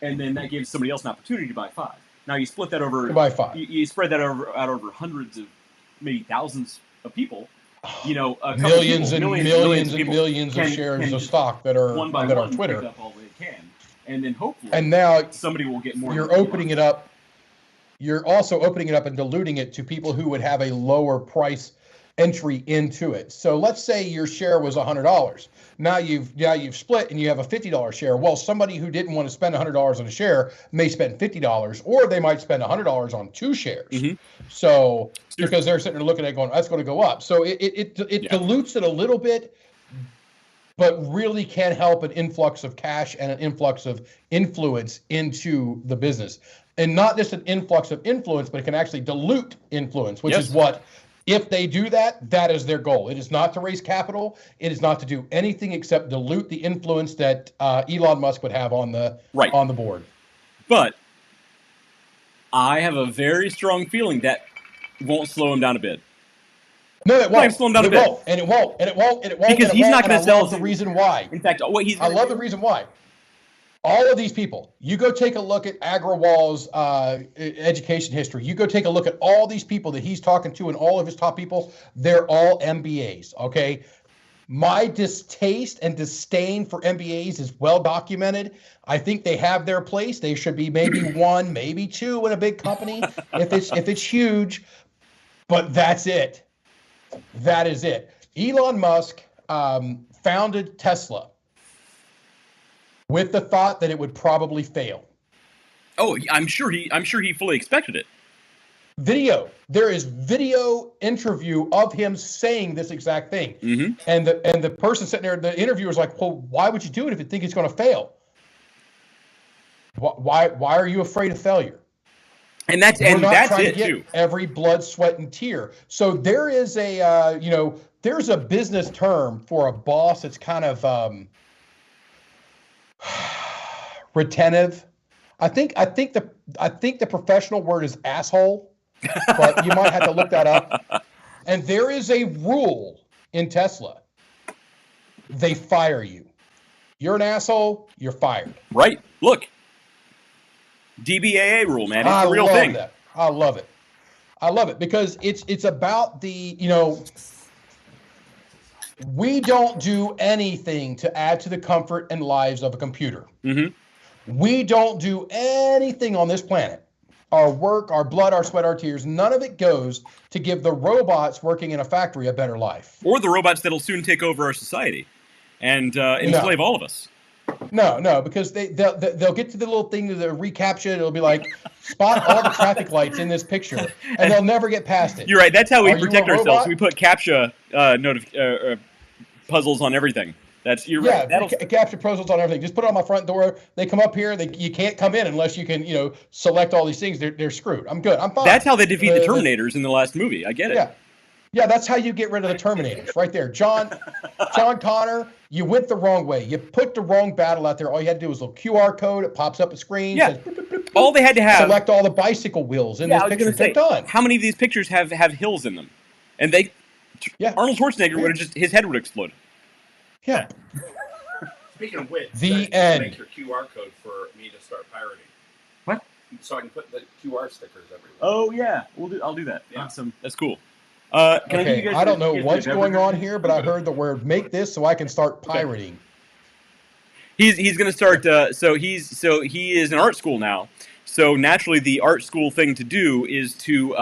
and then that gives somebody else an opportunity to buy 5. Now you split that over. To buy 5. You spread that out over hundreds of maybe thousands of people, you know, millions of shares of stock that are one by that one are Twitter. pick up all they can, and then hopefully, and now somebody will get more. You're opening it up. You're also opening it up and diluting it to people who would have a lower price entry into it. So let's say your share was $100. Now you've split and you have a $50 share. Well, somebody who didn't want to spend $100 on a share may spend $50, or they might spend $100 on 2 shares. Mm-hmm. So because they're sitting there looking at it going, that's going to go up. So it dilutes it a little bit, but really can help an influx of cash and an influx of influence into the business. And not just an influx of influence, but it can actually dilute influence, which is what, if they do that, that is their goal. It is not to raise capital. It is not to do anything except dilute the influence that Elon Musk would have on the board. But I have a very strong feeling that won't slow him down a bit. No, it won't. Slow him down a bit. And it won't. Because he's not going to sell. I love the reason why. In fact, what he's. I love the reason why. All of these people, you go take a look at Agrawal's education history. You go take a look at all these people that he's talking to and all of his top people. They're all MBAs, okay? My distaste and disdain for MBAs is well documented. I think they have their place. They should be maybe 1, maybe 2 in a big company if it's huge. But that's it. That is it. Elon Musk founded Tesla with the thought that it would probably fail. Oh, I'm sure he fully expected it. There is video interview of him saying this exact thing. Mm-hmm. And the person sitting there, the interviewer's like, well, why would you do it if you think it's going to fail? Why are you afraid of failure? And that's it too. Every blood, sweat, and tear. So there is there's a business term for a boss that's kind of retentive. I think the professional word is asshole, but you might have to look that up. And there is a rule in Tesla. They fire you. You're an asshole, you're fired. Right. Look. DBAA rule, man. It's a real thing. I love it. I love it because it's about the, we don't do anything to add to the comfort and lives of a computer. Mm-hmm. We don't do anything on this planet. Our work, our blood, our sweat, our tears, none of it goes to give the robots working in a factory a better life. Or the robots that'll soon take over our society and enslave all of us. No, because they'll get to the little thing, the reCAPTCHA, it'll be like, spot all the traffic lights in this picture, and they'll never get past it. You're right. That's how we protect ourselves. We put CAPTCHA puzzles on everything. Right. CAPTCHA puzzles on everything. Just put it on my front door. They come up here. You can't come in unless you can, select all these things. They're screwed. I'm good. I'm fine. That's how they defeat the Terminators in the last movie. I get it. Yeah, that's how you get rid of the Terminators, right there. John Connor, you went the wrong way. You put the wrong battle out there. All you had to do was a little QR code. It pops up a screen. Yeah. Says, boop, boop, boop, all they had to have. Select all the bicycle wheels in this picture. They're done. How many of these pictures have hills in them? And Arnold Schwarzenegger would have his head would explode. Yeah. Speaking of which, the end. Make your QR code for me to start pirating. What? So I can put the QR stickers everywhere. Oh yeah, I'll do that. Yeah. Awesome. That's cool. I don't know what's going on here, but I heard the word "make this" so I can start pirating. He's going to start. So he is in art school now. So naturally, the art school thing to do is to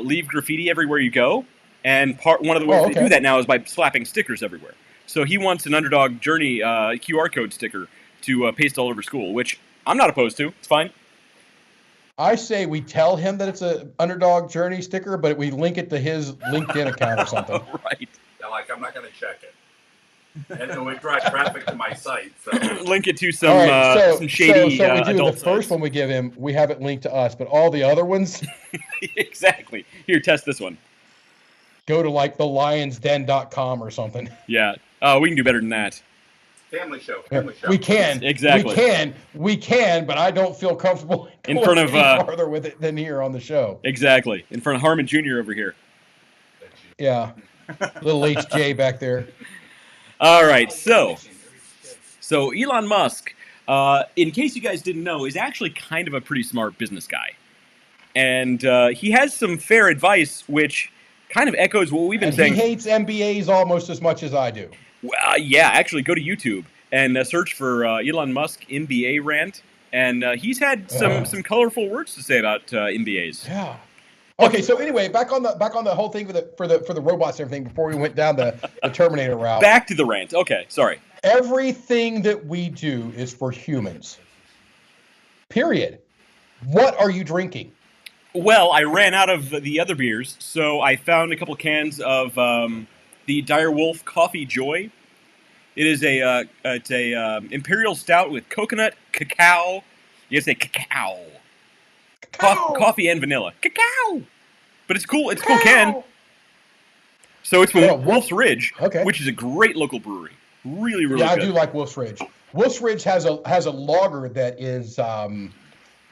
leave graffiti everywhere you go. And one of the ways to do that now is by slapping stickers everywhere. So he wants an Underdog Journey QR code sticker to paste all over school, which I'm not opposed to. It's fine. I say we tell him that it's an Underdog Journey sticker, but we link it to his LinkedIn account or something. Right. Yeah, I'm not going to check it. And it would drive traffic to my site. So. Link it to some shady So we do adult the first one we give him, we have it linked to us, but all the other ones... Exactly. Here, test this one. Go to thelionsden.com or something. Yeah. We can do better than that. Family show. We can. Exactly. We can, but I don't feel comfortable in front of farther with it than here on the show. Exactly. In front of Harmon Jr. over here. Yeah. Little HJ back there. All right. So Elon Musk, in case you guys didn't know, is actually kind of a pretty smart business guy. And he has some fair advice, which kind of echoes what we've been saying. He hates MBAs almost as much as I do. Yeah, actually, go to YouTube and search for Elon Musk MBA rant, and he's had some colorful words to say about MBAs. Yeah. Okay, so anyway, back on the whole thing for the robots and everything before we went down the Terminator route. Back to the rant. Okay, sorry. Everything that we do is for humans. Period. What are you drinking? Well, I ran out of the other beers, so I found a couple cans of the Direwolf Coffee Joy. It is a imperial stout with coconut, cacao. You gotta say cacao. Coffee and vanilla. Cacao. But it's cool. It's a cool can. So it's from Wolf's Ridge, which is a great local brewery. Really, really good. Yeah, I do like Wolf's Ridge. Wolf's Ridge has a lager that is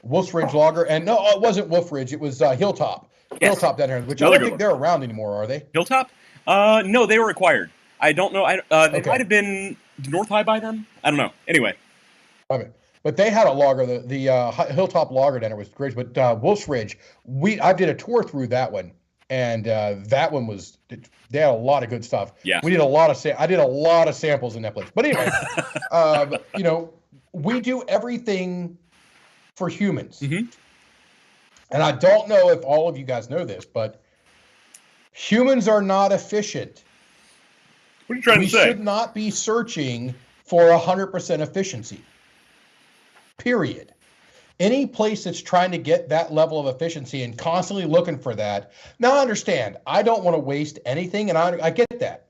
Wolf's Ridge lager, and no, it wasn't Wolf Ridge. It was Hilltop. Yes. Hilltop down here, which I don't think they're around anymore, are they? Hilltop? No, they were acquired. I don't know. They might have been North High by then. I don't know. Anyway. Okay. But they had a lager. The Hilltop lager down there was great. But Wolf's Ridge, I did a tour through that one, and that one was. They had a lot of good stuff. Yeah. We did a lot of I did a lot of samples in that place. But anyway, we do everything for humans. Mm-hmm. And I don't know if all of you guys know this, but humans are not efficient. What are you trying to say? We should not be searching for 100% efficiency. Period. Any place that's trying to get that level of efficiency and constantly looking for that. Now, I understand. I don't want to waste anything, and I get that.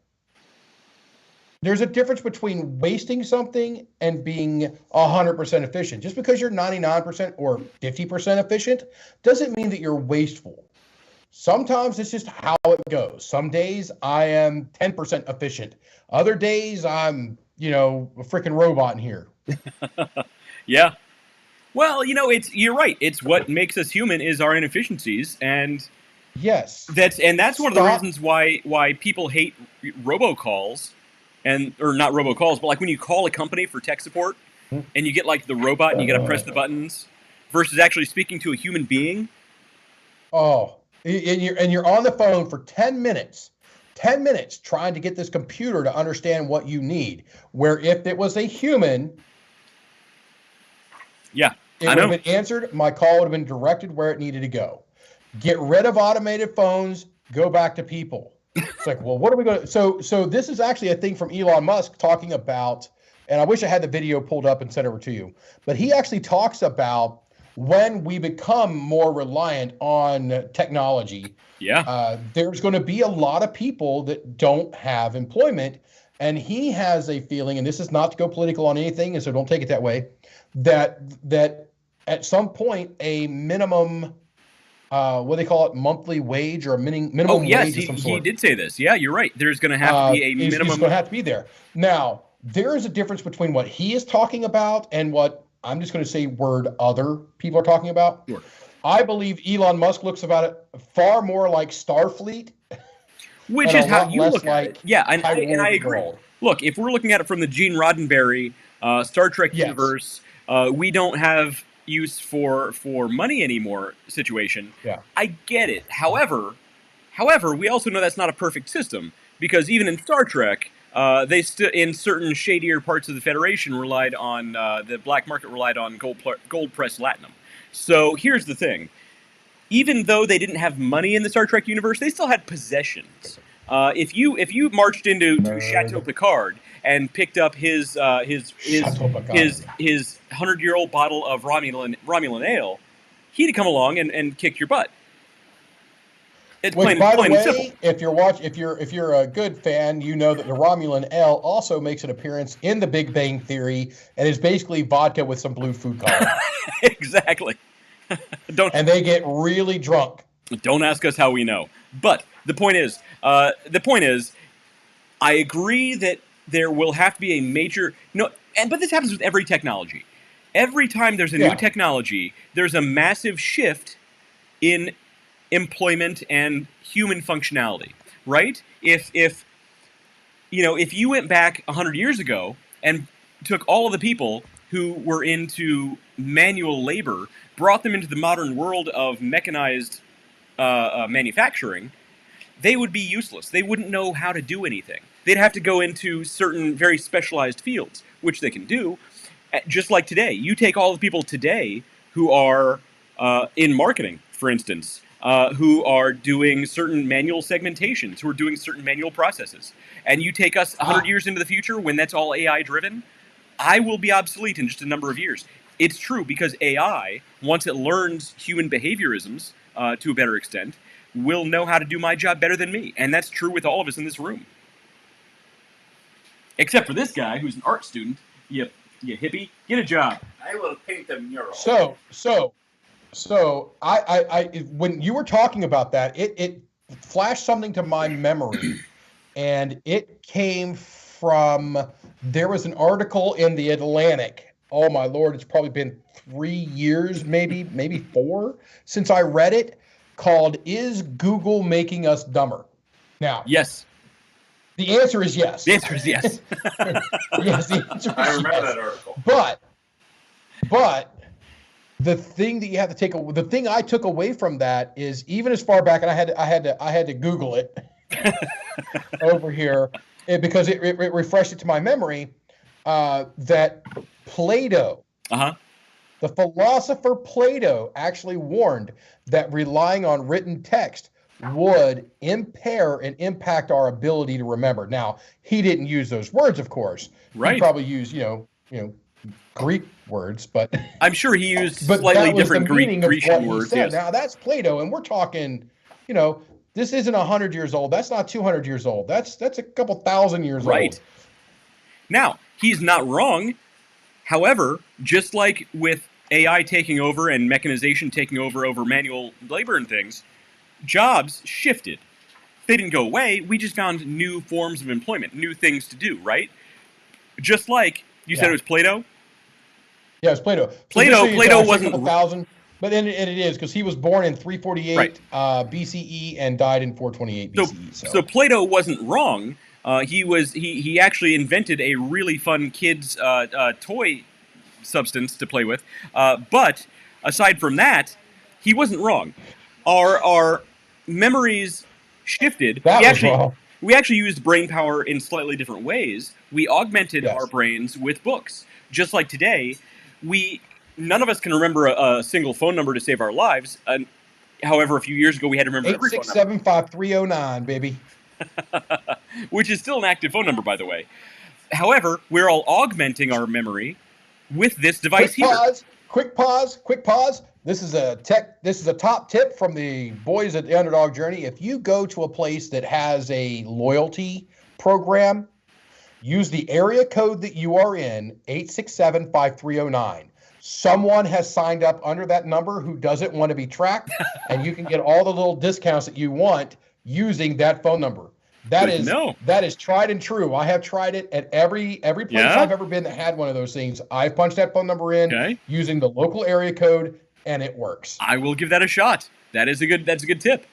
There's a difference between wasting something and being 100% efficient. Just because you're 99% or 50% efficient doesn't mean that you're wasteful. Sometimes it's just how it goes. Some days I am 10% efficient. Other days I'm, a freaking robot in here. Yeah. Well, you're right. It's what makes us human is our inefficiencies, and yes, that's one of the reasons why people hate robocalls, or not robocalls, but like when you call a company for tech support, and you get like the robot and you got to press the buttons, versus actually speaking to a human being. Oh, and you're on the phone for 10 minutes. 10 minutes trying to get this computer to understand what you need. Where if it was a human, yeah. It would have been answered. My call would have been directed where it needed to go. Get rid of automated phones. Go back to people. It's like, well, what are we going to? So this is actually a thing from Elon Musk talking about, and I wish I had the video pulled up and sent over to you. But he actually talks about when we become more reliant on technology. Yeah. There's going to be a lot of people that don't have employment, and he has a feeling, and this is not to go political on anything, and so don't take it that way. That at some point a minimum, what do they call it, monthly wage or a minimum wage of some sort. He did say this. Yeah, you're right. There's going to have to be a minimum. He's going to have to be there. Now, there is a difference between what he is talking about and what I'm just going to say other people are talking about. Sure. I believe Elon Musk looks about it far more like Starfleet. Which is how you look at it. Yeah, and I agree. World. Look, if we're looking at it from the Gene Roddenberry Star Trek universe, we don't have use for money anymore situation. Yeah. I get it. However, we also know that's not a perfect system, because even in Star Trek, they still, in certain shadier parts of the Federation, relied on the black market relied on gold pressed latinum. So here's the thing: even though they didn't have money in the Star Trek universe, they still had possessions. If you marched into Chateau Picard and picked up his 100-year-old bottle of Romulan ale, he'd come along and kick your butt. It's plain and simple. If you're a good fan, you know that the Romulan ale also makes an appearance in The Big Bang Theory and is basically vodka with some blue food coloring. Exactly. And they get really drunk. Don't ask us how we know. But the point is, I agree that there will have to be a major but this happens with every technology. Every time there's a new technology, there's a massive shift in employment and human functionality, right? If you went back 100 years ago and took all of the people who were into manual labor brought them into the modern world of mechanized manufacturing, they would be useless. They wouldn't know how to do anything. They'd have to go into certain very specialized fields, which they can do. Just like today. You take all the people today who are in marketing, for instance, who are doing certain manual segmentations, who are doing certain manual processes, and you take us 100 years into the future when that's all AI-driven, I will be obsolete in just a number of years. It's true, because AI, once it learns human behaviorisms to a better extent, will know how to do my job better than me. And that's true with all of us in this room. Except for this guy, who's an art student. You hippie, get a job. I will paint the mural. So I when you were talking about that, it flashed something to my memory, and it came from, there was an article in the Atlantic. Oh my Lord, it's probably been 3 years, maybe 4 since I read it, called "Is Google Making Us Dumber?" Now, yes. The answer is yes. The answer is yes. Yes, the answer is I remember yes. that article. But the thing that you have to the thing I took away from that is, even as far back, and I had to Google it over here because it refreshed it to my memory, that Plato, the philosopher Plato, actually warned that relying on written text would impair and impact our ability to remember. Now, he didn't use those words, of course. Right. He probably used, Greek words, but I'm sure he used slightly different Grecian words. Yes. Now, that's Plato, and we're talking, this isn't 100 years old. That's not 200 years old. That's a couple thousand years old. Right. Now, he's not wrong. However, just like with AI taking over and mechanization taking over manual labor and things, jobs shifted. They didn't go away. We just found new forms of employment, new things to do, right? Just like you said it was Plato? Yeah, it was Plato. Plato wasn't... 1,000, but and it is, because he was born in 348 BCE and died in 428 BCE. So Plato wasn't wrong. He actually invented a really fun kids toy substance to play with. But aside from that, he wasn't wrong. Our memories shifted. We actually used brain power in slightly different ways. We augmented our brains with books. Just like today, none of us can remember a single phone number to save our lives. However, a few years ago, we had to remember every phone number. 867-5309, baby. Which is still an active phone number, by the way. However, we're all augmenting our memory with this device here. Quick pause. This is a top tip from the boys at the Underdog Journey. If you go to a place that has a loyalty program, use the area code that you are in, 867-5309. Someone has signed up under that number who doesn't want to be tracked, and you can get all the little discounts that you want using that phone number. That is tried and true. I have tried it at every place I've ever been that had one of those things. I punched that phone number in using the local area code, and it works. I will give that a shot. That's a good tip.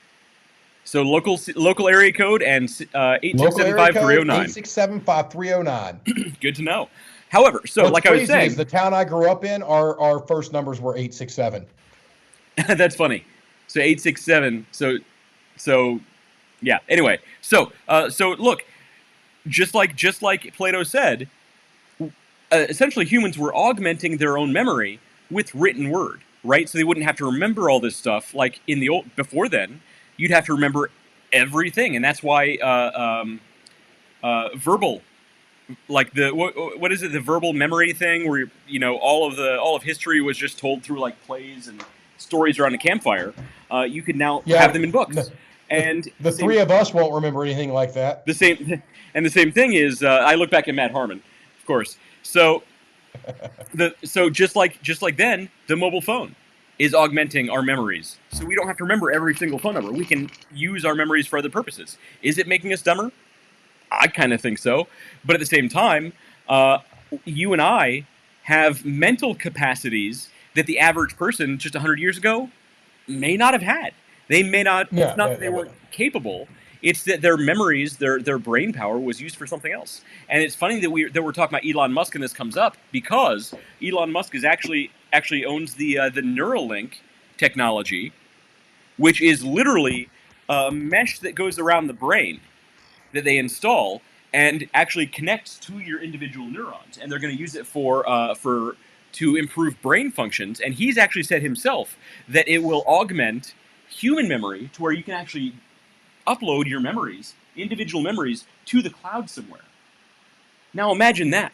So local area code and 867-5309. 867-5309. Good to know. However, so like I was saying, is the town I grew up in, our first numbers were 867. That's funny. So 867. So yeah. Anyway, so look, just like Plato said, essentially humans were augmenting their own memory with written word, right? So they wouldn't have to remember all this stuff like in the old before then. You'd have to remember everything, and that's why verbal, like what is it, the verbal memory thing, where all of history was just told through like plays and stories around a campfire. You could now have them in books. And the three of us won't remember anything like that. The same thing is, I look back at Matt Harmon, of course. So just like then, the mobile phone is augmenting our memories. So we don't have to remember every single phone number. We can use our memories for other purposes. Is it making us dumber? I kind of think so. But at the same time, you and I have mental capacities that the average person just 100 years ago may not have had. They may not, it's not that they weren't capable, it's that their memories, their brain power was used for something else. And it's funny that we're talking about Elon Musk and this comes up, because Elon Musk is actually actually owns the Neuralink technology, which is literally a mesh that goes around the brain that they install and actually connects to your individual neurons, and they're going to use it to improve brain functions. And he's actually said himself that it will augment human memory to where you can actually upload your memories, individual memories, to the cloud somewhere. Now imagine that.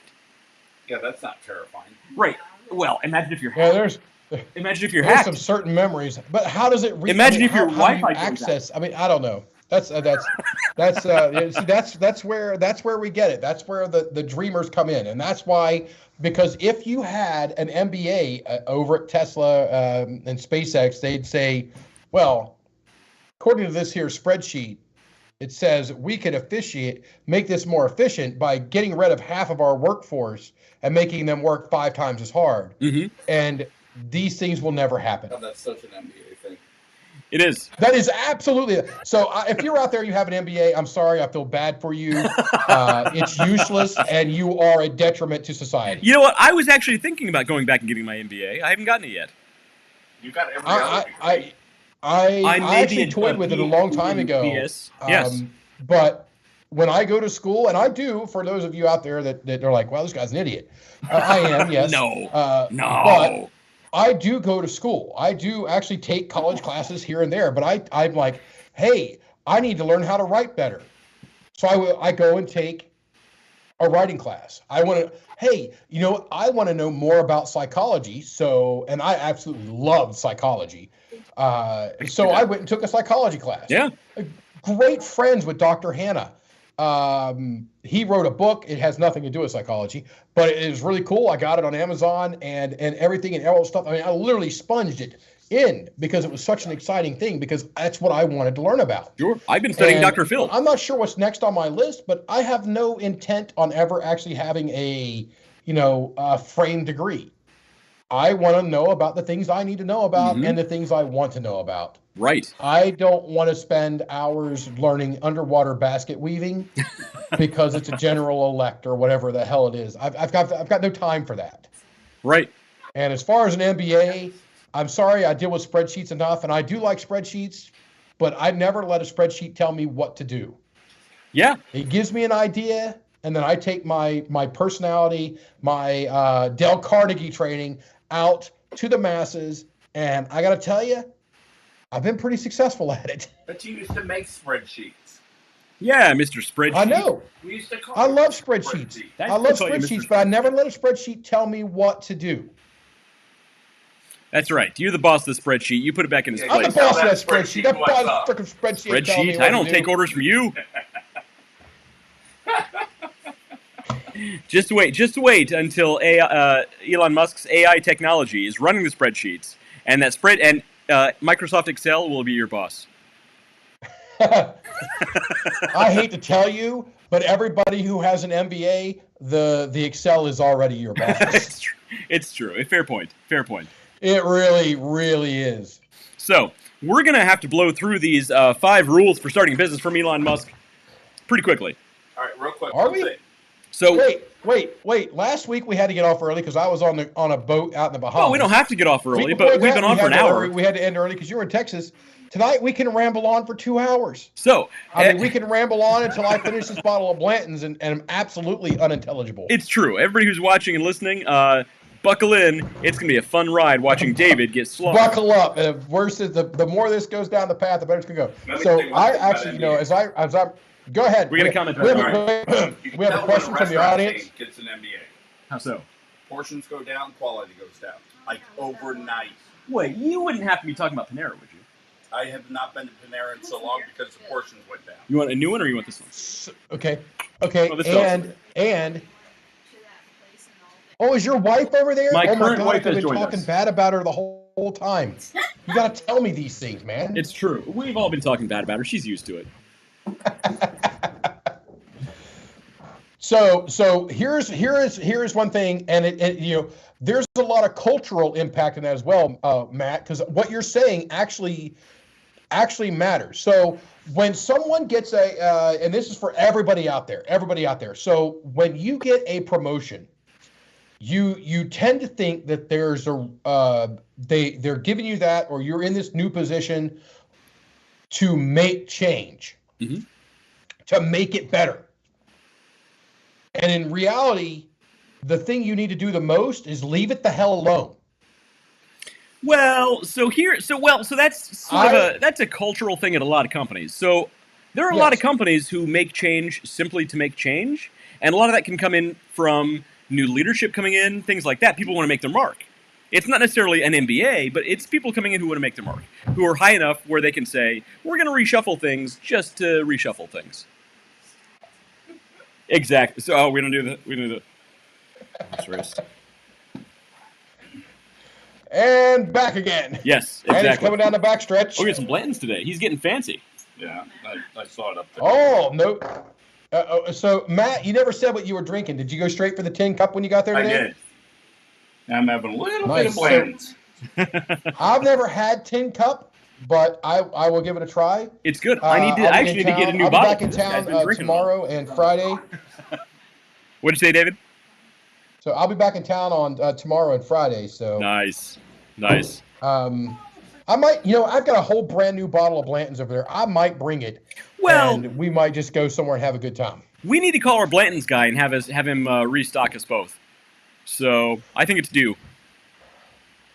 Yeah, that's not terrifying. Right. Well, imagine if you're Yeah, hacked. Imagine if you're there's hacked. some certain memories, but how does it? Imagine if your how do you Wi-Fi goes access. I mean, I don't know. That's that's where we get it. That's where the dreamers come in, and that's why, because if you had an MBA over at Tesla and SpaceX, they'd say, well, according to this here spreadsheet, it says we could make this more efficient by getting rid of half of our workforce and making them work 5 times as hard. Mm-hmm. And these things will never happen. Oh, that's such an MBA thing. It is. That is absolutely. So if you're out there, you have an MBA, I'm sorry, I feel bad for you. It's useless, and you are a detriment to society. You know what? I was actually thinking about going back and getting my MBA. I haven't gotten it yet. You got every other degree. I actually toyed with it a long time ago. Yes. But when I go to school, and I do, for those of you out there that are like, well, this guy's an idiot. I am, yes. No. But I do go to school. I do actually take college classes here and there. But I'm like, hey, I need to learn how to write better. So I go and take a writing class. I want to, hey, I want to know more about psychology. And I absolutely love psychology. So I went and took a psychology class. Yeah. Great friends with Dr. Hanna. He wrote a book. It has nothing to do with psychology, but it is really cool. I got it on Amazon and everything and all stuff. I mean, I literally sponged it in because it was such an exciting thing, because that's what I wanted to learn about. Sure. I've been studying Dr. Phil. I'm not sure what's next on my list, but I have no intent on ever actually having a framed degree. I want to know about the things I need to know about and the things I want to know about. Right. I don't want to spend hours learning underwater basket weaving because it's a general elect or whatever the hell it is. I've got no time for that. Right. And as far as an MBA, I'm sorry, I deal with spreadsheets enough, and I do like spreadsheets, but I never let a spreadsheet tell me what to do. Yeah. It gives me an idea, and then I take my personality, my Dale Carnegie training out to the masses, and I got to tell you, I've been pretty successful at it. But you used to make spreadsheets. Yeah, Mr. Spreadsheet. I know. We used to call I it love spreadsheets. I love spreadsheets, but I never let a spreadsheet tell me what to do. That's right. You're the boss of the spreadsheet. You put it back in its I'm place. the boss of that spreadsheet. That freaking spreadsheet. Tell me Spreadsheet? what I don't to take do. orders from you. Just wait until Elon Musk's AI technology is running the spreadsheets, and Microsoft Excel will be your boss. I hate to tell you, but everybody who has an MBA, the Excel is already your boss. It's true. Fair point. It really, really is. So we're gonna have to blow through these 5 rules for starting a business from Elon Musk pretty quickly. All right, real quick. Are we? So wait. Last week we had to get off early because I was on a boat out in the Bahamas. Well, we don't have to get off early, but we've been on for an hour. We had to end early because you were in Texas. Tonight we can ramble on for 2 hours. So we can ramble on until I finish this bottle of Blanton's and I'm absolutely unintelligible. It's true. Everybody who's watching and listening, buckle in. It's gonna be a fun ride watching David get slaughtered. Buckle up. And worse is the more this goes down the path, the better it's gonna go. So I actually, as I'm. Go ahead. We're gonna comment. We have a question from the audience. Gets an MBA. How so? Portions go down, quality goes down, like overnight. Wait, you wouldn't have to be talking about Panera, would you? I have not been to Panera in so long because the portions went down. You want a new one, or you want this one? Okay. Oh, this And oh, is your wife over there? My oh my current God, wife has I've been joined talking us. bad about her the whole time. You got to tell me these things, man. It's true. We've all been talking bad about her. She's used to it. So here's one thing, and there's a lot of cultural impact in that as well, Matt, because what you're saying actually matters. So when someone gets and this is for everybody out there. So when you get a promotion, you tend to think that there's they're giving you that, or you're in this new position to make change, to make it better. And in reality, the thing you need to do the most is leave it the hell alone. Well, so that's that's a cultural thing at a lot of companies. So there are a lot of companies who make change simply to make change, and a lot of that can come in from new leadership coming in, things like that. People want to make their mark. It's not necessarily an MBA, but it's people coming in who want to make their mark, who are high enough where they can say, we're going to reshuffle things just to reshuffle things. Exactly. So, we don't do that. We don't do that. And back again. Yes, exactly. And he's coming down the backstretch. Oh, we got some Blantons today. He's getting fancy. Yeah, I saw it up there. Oh, no. So, Matt, you never said what you were drinking. Did you go straight for the tin cup when you got there today? I did. I'm having a little bit of Blantons. I've never had tin cup, but I will give it a try. It's good. I actually need to get a new bottle. I'll be back in town tomorrow and Friday. What'd you say, David? So I'll be back in town on tomorrow and Friday. So nice. I might, I've got a whole brand new bottle of Blanton's over there. I might bring it. Well, and we might just go somewhere and have a good time. We need to call our Blanton's guy and have him restock us both. So I think it's due.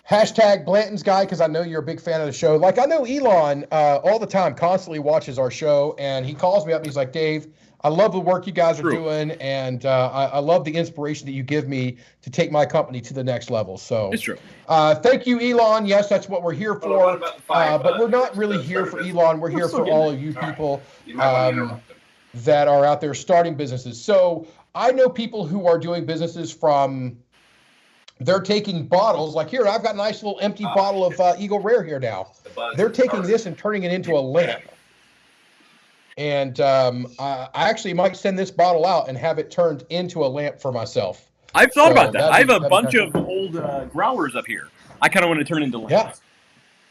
Hashtag Blanton's guy, because I know you're a big fan of the show. Like, I know Elon all the time constantly watches our show, and he calls me up and he's like, Dave, I love the work you guys are doing, and I love the inspiration that you give me to take my company to the next level. So it's true. Thank you, Elon. Yes, that's what we're here for. But we're not really here for Elon. We're here for all of you people that are out there starting businesses. So I know people who are doing businesses from, they're taking bottles, like here, I've got a nice little empty bottle of Eagle Rare here now. They're taking this and turning it into a lamp. And I actually might send this bottle out and have it turned into a lamp for myself. I've thought about that. I have a bunch of old growlers up here. I kind of want to turn into lamps.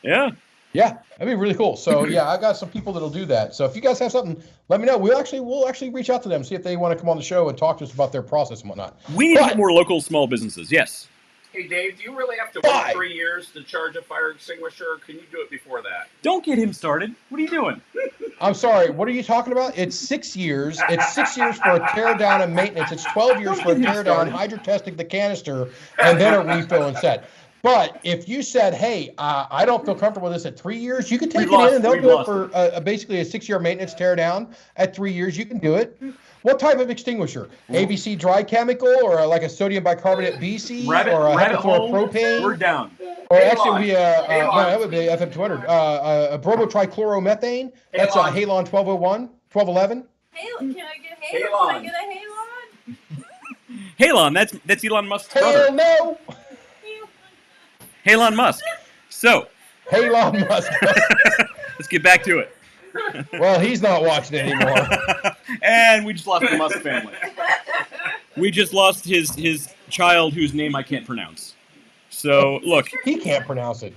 Yeah, that'd be really cool. So yeah, I got some people that'll do that. So if you guys have something, let me know. We'll actually reach out to them, see if they want to come on the show and talk to us about their process and whatnot. We need to get more local small businesses. Yes. Hey, Dave, do you really have to wait 3 years to charge a fire extinguisher, or can you do it before that? Don't get him started. What are you doing? I'm sorry. What are you talking about? It's 6 years. It's 6 years for a tear down and maintenance. It's 12 years for a tear down, hydro-testing the canister, and then a refill and set. But if you said, hey, I don't feel comfortable with this at 3 years, you can take it in and they'll do it for basically a 6 year maintenance tear down. At 3 years, you can do it. What type of extinguisher? ABC dry chemical, or like a sodium bicarbonate BC, or a heptafluoropropane? We're down. Or actually, it would be that would be FM200. A bromotrichloromethane. That's a Halon 1201, 1211. Can I get Halon? Can I get a Halon? Halon, that's Elon Musk's brother. Hell no. Elon Musk. So. Elon Musk. Let's get back to it. Well, he's not watching anymore. And we just lost the Musk family. We just lost his child whose name I can't pronounce. So look, he can't pronounce it.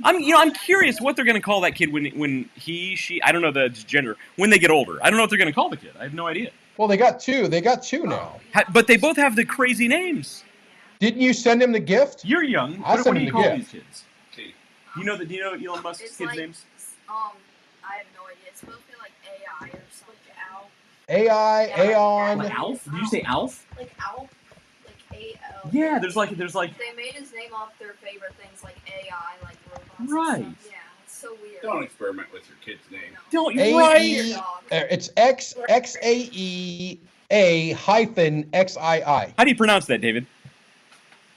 I'm curious what they're going to call that kid when she, I don't know the gender, when they get older. I don't know what they're going to call the kid. I have no idea. Well, they got two. They got two now. But they both have the crazy names. Didn't you send him the gift? You're young. What do you call these kids? Do you know Elon Musk's kids' names? I have no idea. It's supposed to be like AI or something. Alf. AI, Aeon. Like Alf? Did you say Alf? Like Alf. Like A-L. Yeah, there's like. They made his name off their favorite things like AI, like robots. Right. And stuff. Yeah, it's so weird. Don't experiment with your kid's name. Don't you? Right. It's XAEA -XII. How do you pronounce that, David?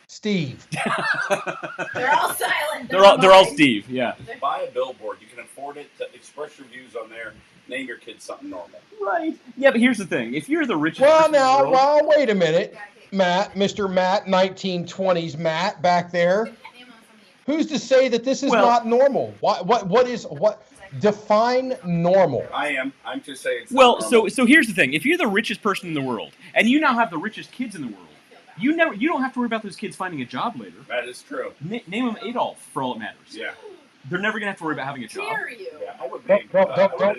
Steve. They're all silent. They're all Steve. Yeah. Buy a billboard. You can afford it to express your views on there. Name your kid something normal. Right. Yeah, but here's the thing. If you're the richest wait a minute. Matt, Mr. Matt, 1920s Matt back there. Who's to say that this is not normal? What define normal? I'm just saying it's well, not normal. so here's the thing. If you're the richest person in the world and you now have the richest kids in the world, you don't have to worry about those kids finding a job later. That is true. Name them Adolf for all it matters. Yeah. They're never gonna have to worry about having a job. Dare you? Yeah, I would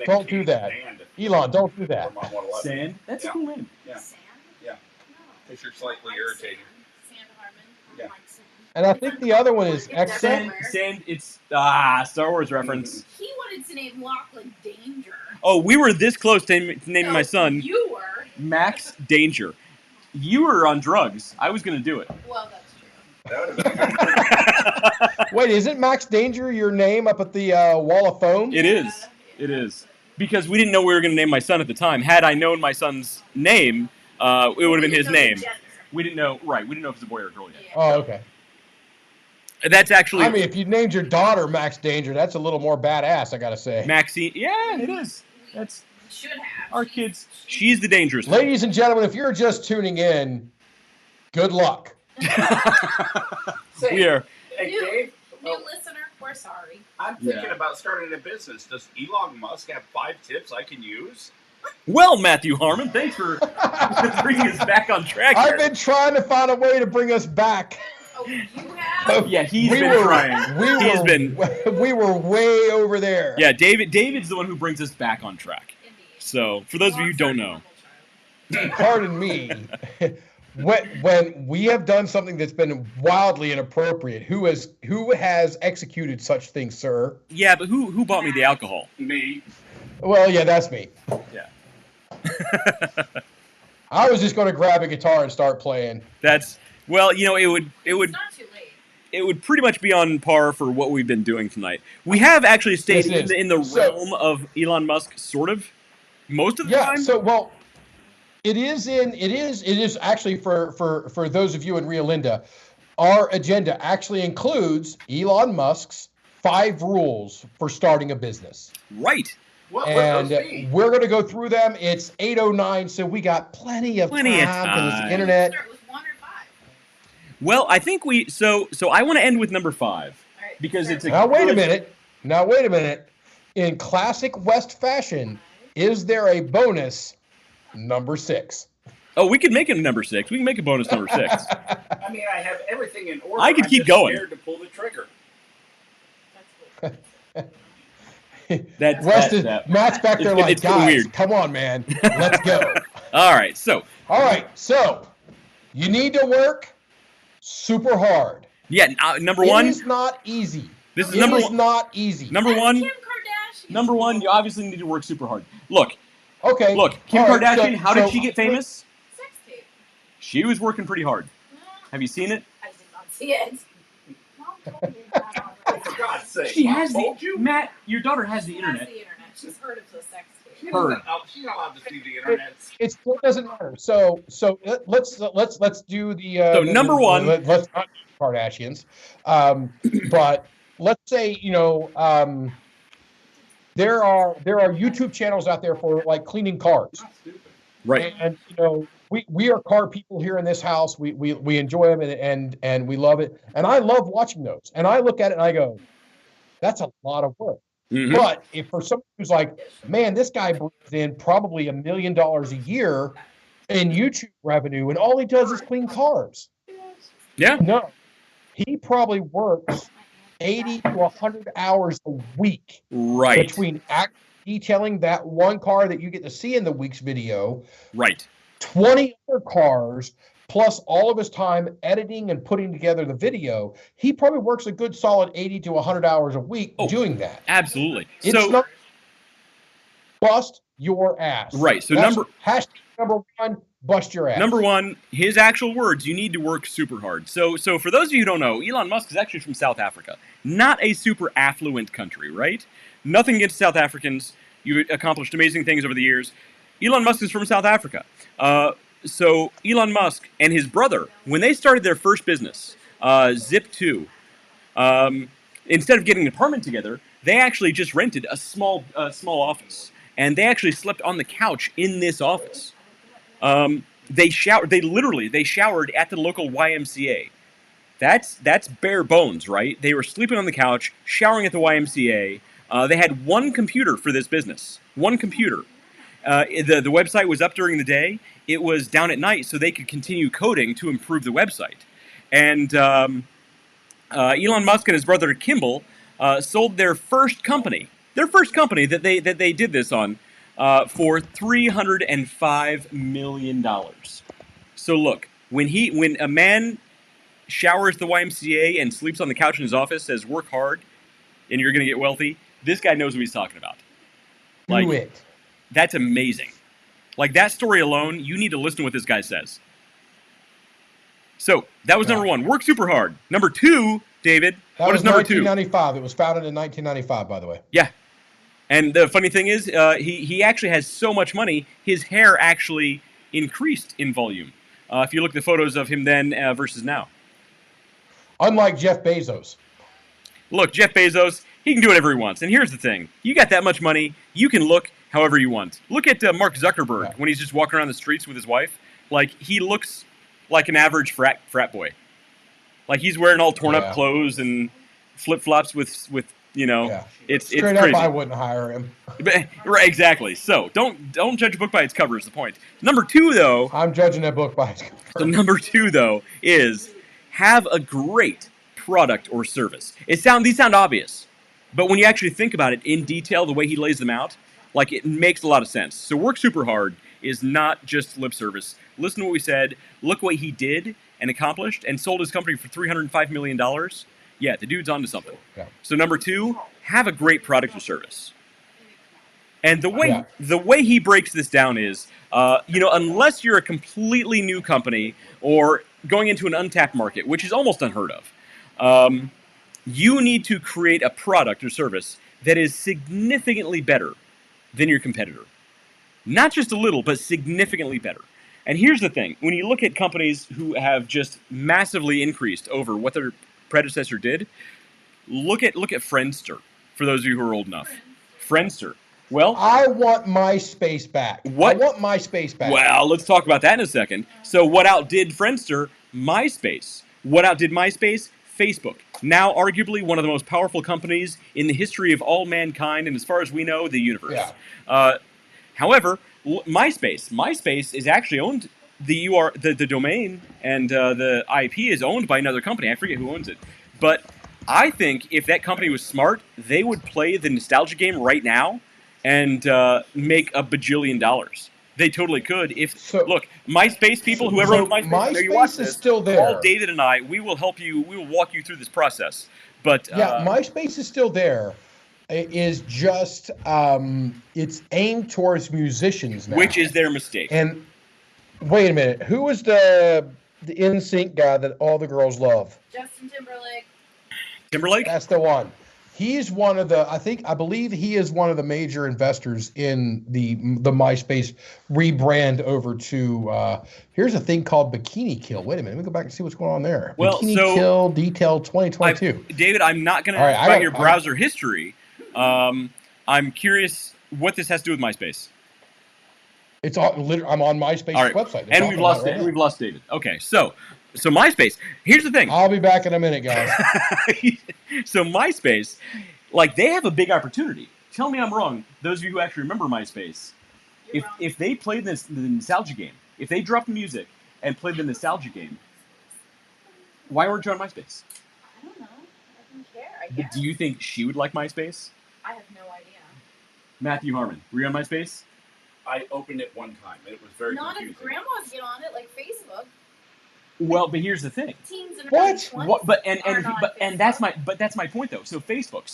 don't do that. Elon, don't do that. Sand? That's a cool name. Yeah. Sand? Yeah. Because you're slightly irritating. Sand Harmon. Yeah. And I think the other one is It's Exxon. Sand, it's Star Wars reference. He wanted to name Lachlan Danger. Oh, we were this close to naming my No, son You were. Max Danger. You were on drugs. I was going to do it. Well, that's true. That would have been good. Wait, isn't Max Danger your name up at the Wall of Foam? It is. It is. Because we didn't know we were going to name my son at the time. Had I known my son's name, it would have been his name. We didn't know. Right. We didn't know if it was a boy or a girl yet. Yeah. Oh, okay. That's actually. I mean, if you named your daughter Max Danger, that's a little more badass, I gotta say. Maxine. Yeah, it is. That's Should have. our kids. She's the dangerous one. Ladies and gentlemen, if you're just tuning in, good luck. We are. Hey, New- Dave, New listener, we're sorry. I'm thinking Yeah. about starting a business. Does Elon Musk have 5 tips I can use? Well, Matthew Harmon, thanks for bringing us back on track here. I've been trying to find a way to bring us back. Oh, you have? Yeah, he's been trying. We were way over there. Yeah, David's the one who brings us back on track. Indeed. So, for those of you who don't know, Pardon me. When we have done something that's been wildly inappropriate, who has executed such things, sir? yeah, but who bought me the alcohol? Me. Well, yeah, that's me. Yeah. I was just going to grab a guitar and start playing. That's well, you know, it would It's not too late. it would pretty much be on par for what we've been doing tonight. We have actually stayed This is. in the So- realm of Elon Musk, sort of, most of the Yeah. time. So, well, it is actually for those of you in Rio Linda, our agenda actually includes Elon Musk's 5 rules for starting a business. Right. What would And those be? we're going to go through them. It's 8:09, so we got plenty of time because it's time. the internet. Start with 1 or 5. Well, I think we so I want to end with number 5 All right. because it's a Now wait a good- minute. In classic West fashion, is there a bonus number 6? Oh, we could make it number 6. We can make a bonus number 6. I mean, I have everything in order. I could I'm keep just going. Scared to pull the trigger. That's cool. That's Matt's back there It's like, getting guys, weird." come on, man, let's go. All right. So All right, so you need to work super hard. yeah, number It 1. is not easy. This is It number is one. not easy. Number That's 1. Kim Kardashian. Number 1. You obviously need to work super hard. Look, Okay. Kim all right, Kardashian. How did she get famous? Sex tape. She was working pretty hard. No, Have you seen it? I did not see it. Mom told me about all Oh, this. for God's sake. She Mom has told you? Matt, your daughter has the She internet. has the internet. She's heard of the sex She tape. Heard. doesn't- oh, she's not allowed to see the internet. It still doesn't matter. So let's do the. So number 1. Let's not do Kardashians, but let's say there are YouTube channels out there for like cleaning cars. Not stupid. Right. And we are car people here in this house. We enjoy them and we love it. And I love watching those. And I look at it and I go, that's a lot of work. Mhm. But if for someone who's like, man, this guy brings in probably $1 million a year in YouTube revenue, and all he does is clean cars. Yeah. No, he probably works 80 to 100 hours a week Right. between detailing that one car that you get to see in the week's video, Right. 20 other cars, plus all of his time editing and putting together the video. He probably works a good solid 80 to 100 hours a week Oh. doing that. Absolutely. It's So not bust your ass. Right, so That's number- hashtag number 1, bust your ass. number 1, his actual words, you need to work super hard. So for those of you who don't know, Elon Musk is actually from South Africa. Not a super affluent country, right? Nothing against South Africans. You've accomplished amazing things over the years. Elon Musk is from South Africa. So Elon Musk and his brother, when they started their first business, Zip2, instead of getting an apartment together, they actually just rented a small office, and they actually slept on the couch in this office. They showered at the local YMCA. That's bare bones, right? They were sleeping on the couch, showering at the YMCA. They had one computer for this business. One computer. The website was up during the day. It was down at night, so they could continue coding to improve the website. And Elon Musk and his brother Kimball sold their first company that they did this on, for $305 million. So look, when a man showers the YMCA and sleeps on the couch in his office, says work hard, and you're going to get wealthy, this guy knows what he's talking about. Like, Do it. That's amazing. Like, that story alone, you need to listen to what this guy says. So, that was number one. Work super hard. Number two, David, what is number two? 1995. It was founded in 1995, by the way. Yeah. And the funny thing is, he actually has so much money, his hair actually increased in volume. If you look at the photos of him then versus now. Unlike Jeff Bezos. Look, Jeff Bezos, he can do whatever he wants. And here's the thing. You got that much money, you can look however you want. Look at Mark Zuckerberg when he's just walking around the streets with his wife. Like, he looks like an average frat boy. Like, he's wearing all torn up clothes and flip-flops with you know, it's Straight crazy. up, I wouldn't hire him. Right, exactly. So, don't judge a book by its cover is the point. Number two, though... I'm judging a book by its cover. So number two, though, is have a great product or service. These sound obvious, but when you actually think about it in detail, the way he lays them out, like, it makes a lot of sense. So work super hard is not just lip service. Listen to what we said. Look what he did and accomplished and sold his company for $305 million. Yeah, the dude's onto something. Yeah. So number two, have a great product or service. And the way he breaks this down is, unless you're a completely new company or going into an untapped market, which is almost unheard of, you need to create a product or service that is significantly better than your competitor. Not just a little, but significantly better. And here's the thing. When you look at companies who have just massively increased over what their predecessor did, look at Friendster, for those of you who are old enough. Friendster. Well, I want MySpace back. What? I want MySpace back. Well, let's talk about that in a second. So what outdid Friendster? MySpace. What outdid MySpace? Facebook. Now arguably one of the most powerful companies in the history of all mankind, and as far as we know, the universe. Yeah. However, MySpace is actually owned, the domain and the IP is owned by another company. I forget who owns it. But I think if that company was smart, they would play the nostalgia game right now and make a bajillion dollars. They totally could. Look, MySpace people, whoever owns MySpace is still there. Call David and I. We will help you. We will walk you through this process. But MySpace is still there. It is just it's aimed towards musicians now, which is their mistake. And wait a minute, who was the NSYNC guy that all the girls love? Justin Timberlake. Timberlake? That's the one. He's one of the, I believe he is one of the major investors in the MySpace rebrand over to, here's a thing called Bikini Kill. Wait a minute, let me go back and see what's going on there. Well, Bikini Kill Detail 2022. David, I'm not going to ask about your browser history. I'm curious what this has to do with MySpace. It's all, I'm on MySpace's website. And we've lost David. Okay, so MySpace, here's the thing. I'll be back in a minute, guys. So MySpace, like, they have a big opportunity. Tell me I'm wrong, those of you who actually remember MySpace. If they played the nostalgia game, if they dropped music and played the nostalgia game, why weren't you on MySpace? I don't know. I didn't care, I guess. Do you think she would like MySpace? I have no idea. Matthew Harmon, were you on MySpace? I opened it one time, and it was very confusing. Not if grandmas get on it, like Facebook. Well, but here's the thing. Teens and what? But that's my point though. So Facebook.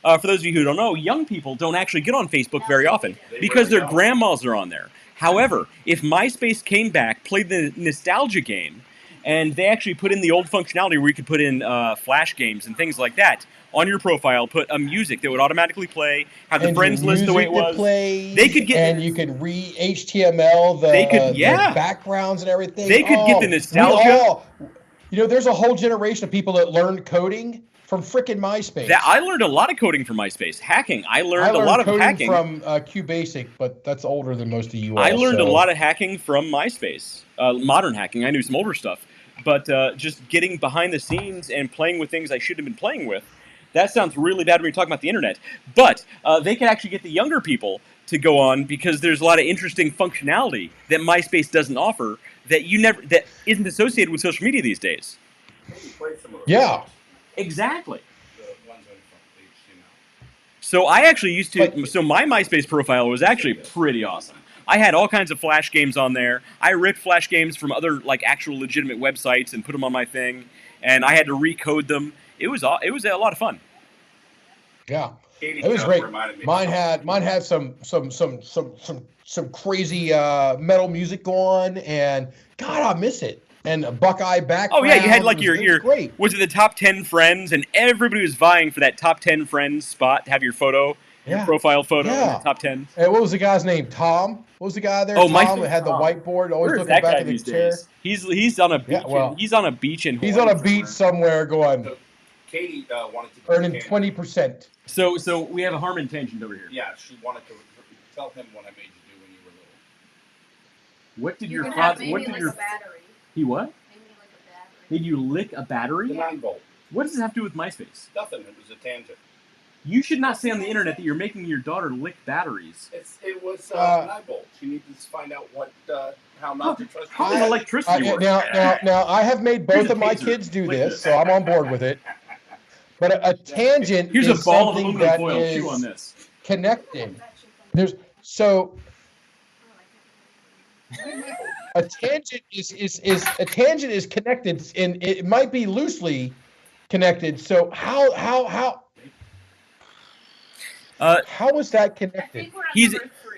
For those of you who don't know, young people don't actually get on Facebook very often because their grandmas are on there. However, if MySpace came back, played the nostalgia game, and they actually put in the old functionality where you could put in flash games and things like that on your profile, put a music that would automatically play, have the friends list the way it was. They could get, and you could re-HTML the backgrounds and everything. They could get the nostalgia. There's a whole generation of people that learned coding from frickin' MySpace. I learned a lot of coding from MySpace. Hacking. I learned a lot of hacking from QBasic, but that's older than most of you. I learned a lot of hacking from MySpace. Modern hacking. I knew some older stuff, but just getting behind the scenes and playing with things I shouldn't have been playing with. That sounds really bad when you're talking about the internet. But they can actually get the younger people to go on because there's a lot of interesting functionality that MySpace doesn't offer that isn't associated with social media these days. Yeah. Exactly. So I actually used to. So my MySpace profile was actually pretty awesome. I had all kinds of Flash games on there. I ripped Flash games from other like actual legitimate websites and put them on my thing, and I had to recode them. It was a lot of fun. Yeah, it was great. Mine had some crazy metal music going, and God, I miss it. And a Buckeye background. Oh yeah, you had like your great. Was it the top 10 friends, and everybody was vying for that top 10 friends spot to have your photo, your profile photo in the top 10. And what was the guy's name? Tom. What was the guy there? Oh, Tom that had the whiteboard, always looking back at the chair. He's on a beach. He's on a beach in Hawaii. He's on a beach somewhere going. So Katie wanted to earning 20%. So we have a Harmon tangent over here. Yeah, she wanted to tell him what I made you do when you were little. What did your father? What did your battery? He what? Made me like a battery. Made you lick a battery? The 9-volt. What does this have to do with MySpace? Nothing. It was a tangent. You should not say on the internet that you're making your daughter lick batteries. It was 9-volt. She needed to find out how not to trust. How does electricity work? Now, I have made both of my kids do this, so I'm on board with it. But a tangent Here's is a ball of something aluminum that foil. is Chew on this. connected. A tangent is connected, and it might be loosely connected. So how is that connected? He's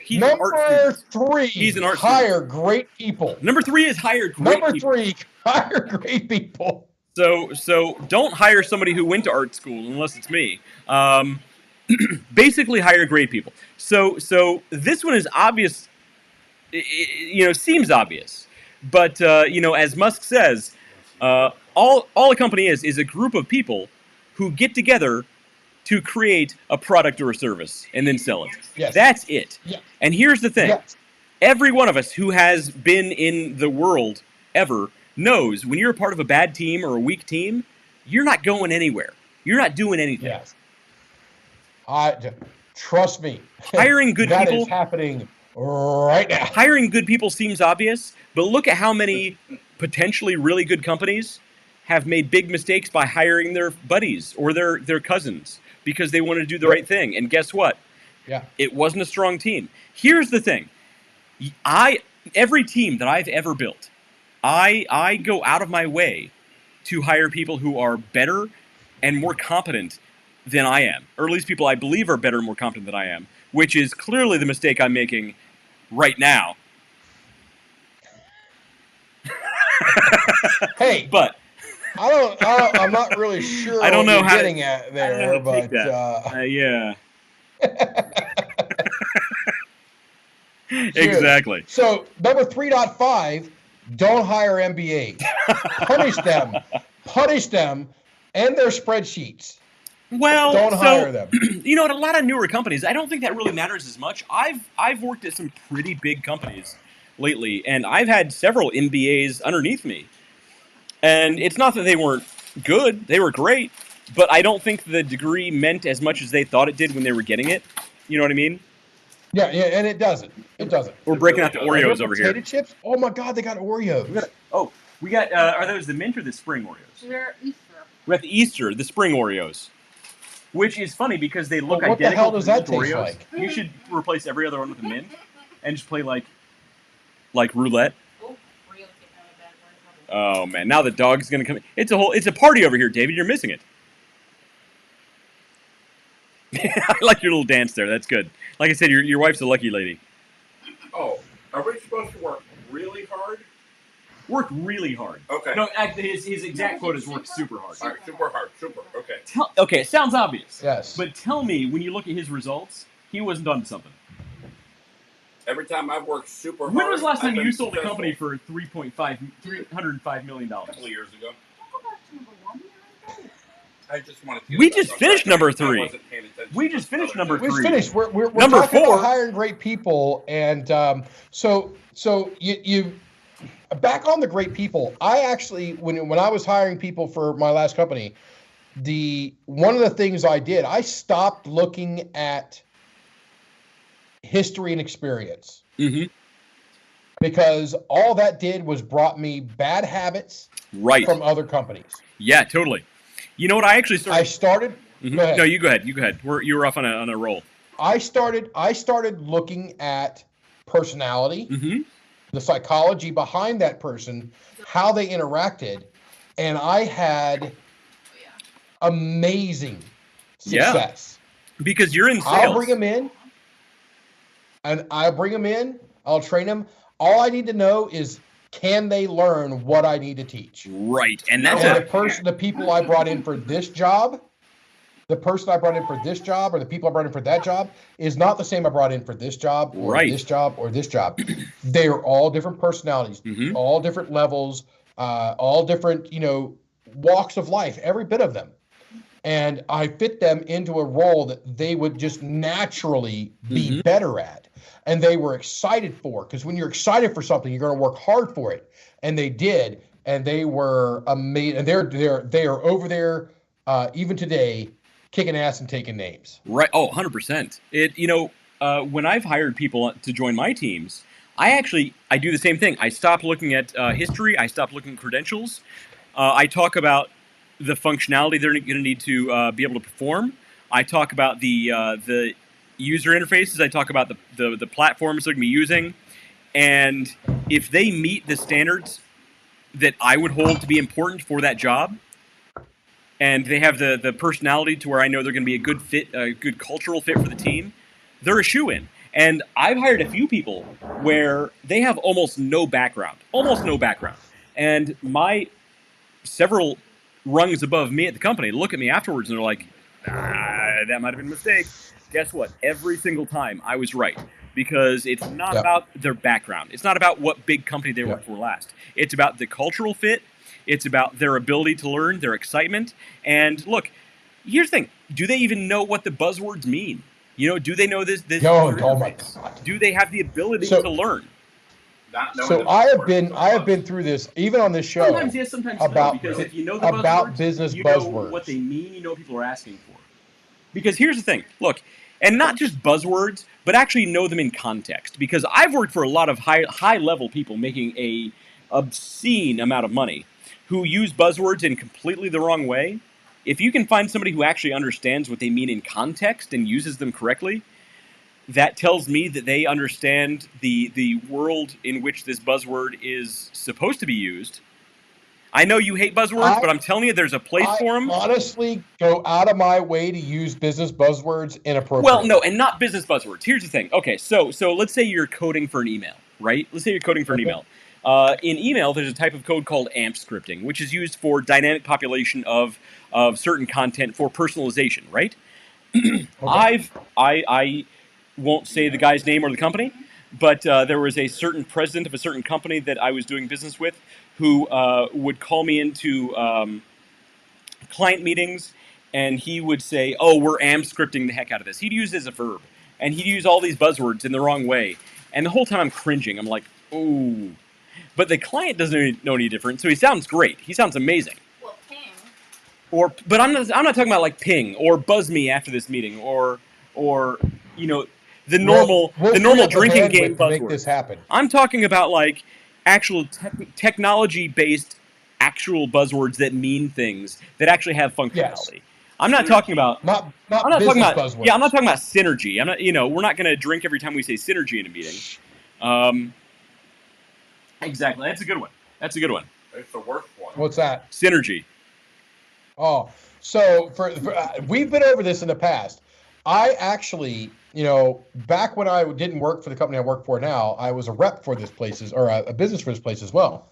number 3. He's an art hire student. Great people. Number 3 is hire great Number people. 3, hire great people. So don't hire somebody who went to art school unless it's me. Basically, hire great people. So this one is obvious. Seems obvious, but as Musk says, all a company is a group of people who get together to create a product or a service and then sell it. Yes. That's it. Yeah. And here's the thing: Yes. every one of us who has been in the world ever knows when you're a part of a bad team or a weak team, you're not going anywhere. You're not doing anything. Yes. Trust me. Hiring good that people is happening right now. Hiring good people seems obvious, but look at how many potentially really good companies have made big mistakes by hiring their buddies or their cousins because they wanted to do the right thing. And guess what? Yeah. It wasn't a strong team. Here's the thing. Every team that I've ever built, I go out of my way to hire people who are better and more competent than I am, or at least people I believe are better and more competent than I am, which is clearly the mistake I'm making right now. Hey, but I'm not really sure. I don't know what how you're getting at there, but yeah. Exactly. So number 3.5, don't hire MBAs. Punish them, and their spreadsheets. Well, don't hire them. At a lot of newer companies, I don't think that really matters as much. I've worked at some pretty big companies lately, and I've had several MBAs underneath me. And it's not that they weren't good; they were great. But I don't think the degree meant as much as they thought it did when they were getting it. You know what I mean? Yeah, and it doesn't. We're breaking out the Oreos over here. Potato chips? Oh my God, they got Oreos. We got. Are those the mint or the spring Oreos? They're Easter. We got the Easter, the spring Oreos, which is funny because they look what identical. The hell does to that Oreos. taste like? You should replace every other one with a mint and just play like roulette. Oh man, now the dog's gonna come in. It's a party over here, David. You're missing it. I like your little dance there. That's good. Like I said, your wife's a lucky lady. Oh, are we supposed to work really hard? Work really hard. Okay. No, his exact quote is work super hard. All right, super hard, super. Okay. Okay, it sounds obvious. Yes. But tell me, when you look at his results, he wasn't on something. Every time I've worked super hard. When was the last time you sold a successful. company for $305 million? A couple of years ago. I just wanted to. We just finished number 3. I wasn't paying attention. We just finished number 3. We're finished. We're Number talking 4. about hiring great people, and so you back on the great people. I actually, when I was hiring people for my last company, one of the things I did, I stopped looking at history and experience. Mm-hmm. Because all that did was brought me bad habits from other companies. Yeah, totally. You know what? I actually started. Mm-hmm. Go ahead. No, you go ahead. You go ahead. You were off on a roll. I started looking at personality, the psychology behind that person, how they interacted, and I had amazing success. Because you're in sales. I'll bring them in, I'll train them. All I need to know is, can they learn what I need to teach? Right. And that's the people I brought in for this job, the person I brought in for this job, or the people I brought in for that job is not the same I brought in for this job, or this job, or this job. They are all different personalities, all different levels, all different, walks of life, every bit of them. And I fit them into a role that they would just naturally be better at. And they were excited for, because when you're excited for something, you're going to work hard for it. And they did, and they were amazing. And they are over there even today, kicking ass and taking names. Right. Oh, 100%. When I've hired people to join my teams, I do the same thing. I stop looking at history. I stop looking at credentials. I talk about the functionality they're going to need to be able to perform. I talk about the user interfaces. I talk about the platforms they're going to be using. And if they meet the standards that I would hold to be important for that job, and they have the personality to where I know they're going to be a good fit, a good cultural fit for the team, they're a shoo-in. And I've hired a few people where they have almost no background. And my several rungs above me at the company look at me afterwards and they're like, that might have been a mistake. Guess what? Every single time I was right, because it's not about their background. It's not about what big company they worked for last. It's about the cultural fit. It's about their ability to learn, their excitement. And look, here's the thing. Do they even know what the buzzwords mean? Do they know this? Oh my God. Do they have the ability to learn? So I have been through this even on this show. Sometimes yes, sometimes no. Because if you know the buzzwords, business you buzzwords, know what they mean. You know what people are asking for. Because here's the thing. Look, and not just buzzwords, but actually know them in context. Because I've worked for a lot of high level people making a obscene amount of money who use buzzwords in completely the wrong way. If you can find somebody who actually understands what they mean in context and uses them correctly, that tells me that they understand the world in which this buzzword is supposed to be used. I know you hate buzzwords, but I'm telling you, there's a place for them. I honestly go out of my way to use business buzzwords inappropriately. Well, no, and not business buzzwords. Here's the thing. Okay, so let's say you're coding for an email, right? Let's say you're coding for an email. In email, there's a type of code called AMP scripting, which is used for dynamic population of certain content for personalization, right? I won't say the guy's name or the company, but there was a certain president of a certain company that I was doing business with who would call me into client meetings, and he would say, oh, we're AMP scripting the heck out of this. He'd use it as a verb, and he'd use all these buzzwords in the wrong way. And the whole time I'm cringing. I'm like, ooh. But the client doesn't know any different, so he sounds great. He sounds amazing. Well, ping. But I'm not talking about like ping or buzz me after this meeting or the normal drinking game buzzwords. Make this happen. I'm talking about like actual technology-based actual buzzwords that mean things that actually have functionality. Yes. I'm not talking about not buzzwords. Yeah, I'm not talking about synergy. I'm not. We're not going to drink every time we say synergy in a meeting. Exactly. That's a good one. It's the worst one. What's that? Synergy. Oh, so for we've been over this in the past. I actually, back when I didn't work for the company I work for now, I was a rep for this places or a business for this place as well.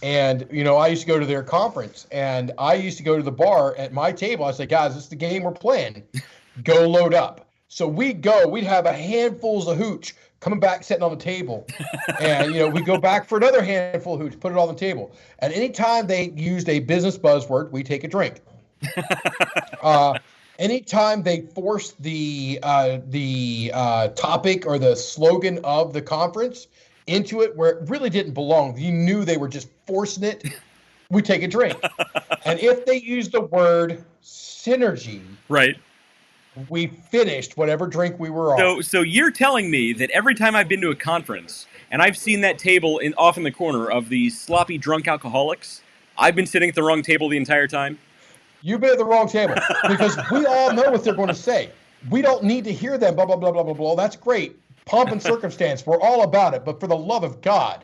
And, I used to go to their conference and I used to go to the bar at my table. I say, guys, this is the game we're playing. Go load up. So we'd have a handfuls of hooch coming back, sitting on the table. And, we go back for another handful of hooch, put it on the table. And anytime they used a business buzzword, we take a drink. Anytime they forced the topic or the slogan of the conference into it where it really didn't belong, you knew they were just forcing it, we take a drink. And if they used the word synergy, right, we finished whatever drink we were on. So you're telling me that every time I've been to a conference and I've seen that table off in the corner of these sloppy drunk alcoholics, I've been sitting at the wrong table the entire time? You've been at the wrong table because we all know what they're going to say. We don't need to hear them, blah, blah, blah, blah, blah, blah. That's great. pomp and circumstance. We're all about it. But for the love of God,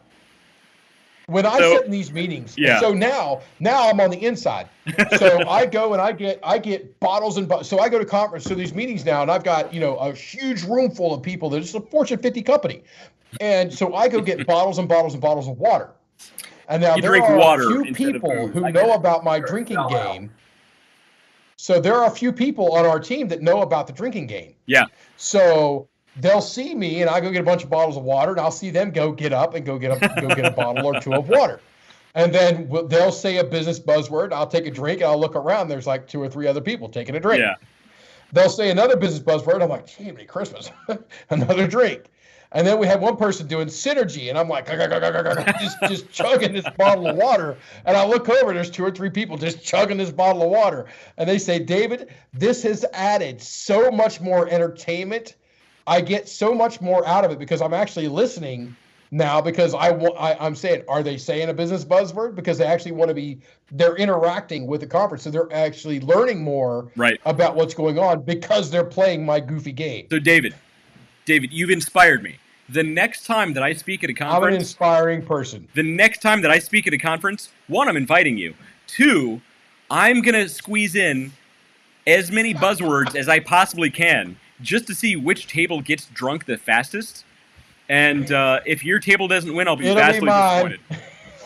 when I sit in these meetings, so now I'm on the inside. So I go and I get bottles and bottles. So I go to conference, so these meetings now, and I've got, a huge room full of people. There's a Fortune 50 company. And so I go get bottles and bottles and bottles of water. And now there are a few people who know about my drinking game. So there are a few people on our team that know about the drinking game. Yeah. So they'll see me, and I go get a bunch of bottles of water, and I'll see them go get a bottle or two of water. And then they'll say a business buzzword. I'll take a drink, and I'll look around. There's like 2 or 3 other people taking a drink. Yeah. They'll say another business buzzword. I'm like, gee, Merry Christmas. Another drink. And then we had one person doing synergy, and I'm like, just chugging this bottle of water. And I look over, there's 2 or 3 people just chugging this bottle of water. And they say, David, this has added so much more entertainment. I get so much more out of it because I'm actually listening now because I'm saying, are they saying a business buzzword? Because they actually want to be, they're interacting with the conference. So they're actually learning more about what's going on because they're playing my goofy game. So David, you've inspired me. The next time that I speak at a conference... I'm an inspiring person. The next time that I speak at a conference, 1, I'm inviting you. 2, I'm going to squeeze in as many buzzwords as I possibly can just to see which table gets drunk the fastest. And if your table doesn't win, I'll be vastly disappointed. I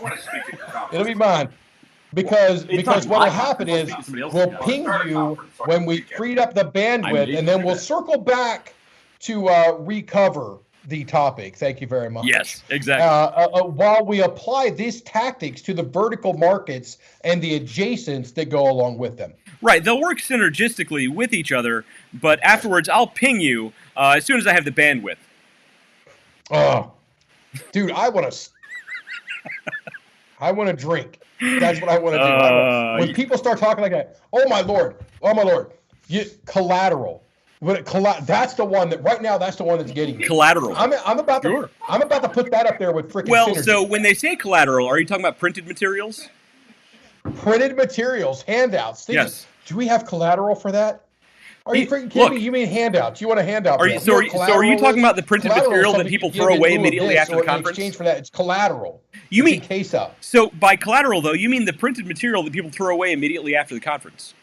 want to speak at your conference. It'll be mine. Because what will happen is we'll ping you when we freed up the bandwidth, and then we'll circle back to recover the topic. Thank you very much. Yes, exactly. While we apply these tactics to the vertical markets and the adjacents that go along with them. Right, they'll work synergistically with each other, but afterwards I'll ping you as soon as I have the bandwidth. Oh, dude, I want to drink. That's what I want to do. When people start talking like that, oh my lord, collateral. That's the one that right now. That's the one that's getting me. Collateral. I'm about to put that up there with freaking. Well, synergy. So when they say collateral, are you talking about printed materials? Printed materials, handouts. Yes. Do we have collateral for that? Are you freaking kidding me? You mean handouts? You want a handout? Are you talking about the printed material that people throw away immediately after the conference? In exchange for that, it's collateral. You mean in case of? So by collateral, though, you mean the printed material that people throw away immediately after the conference?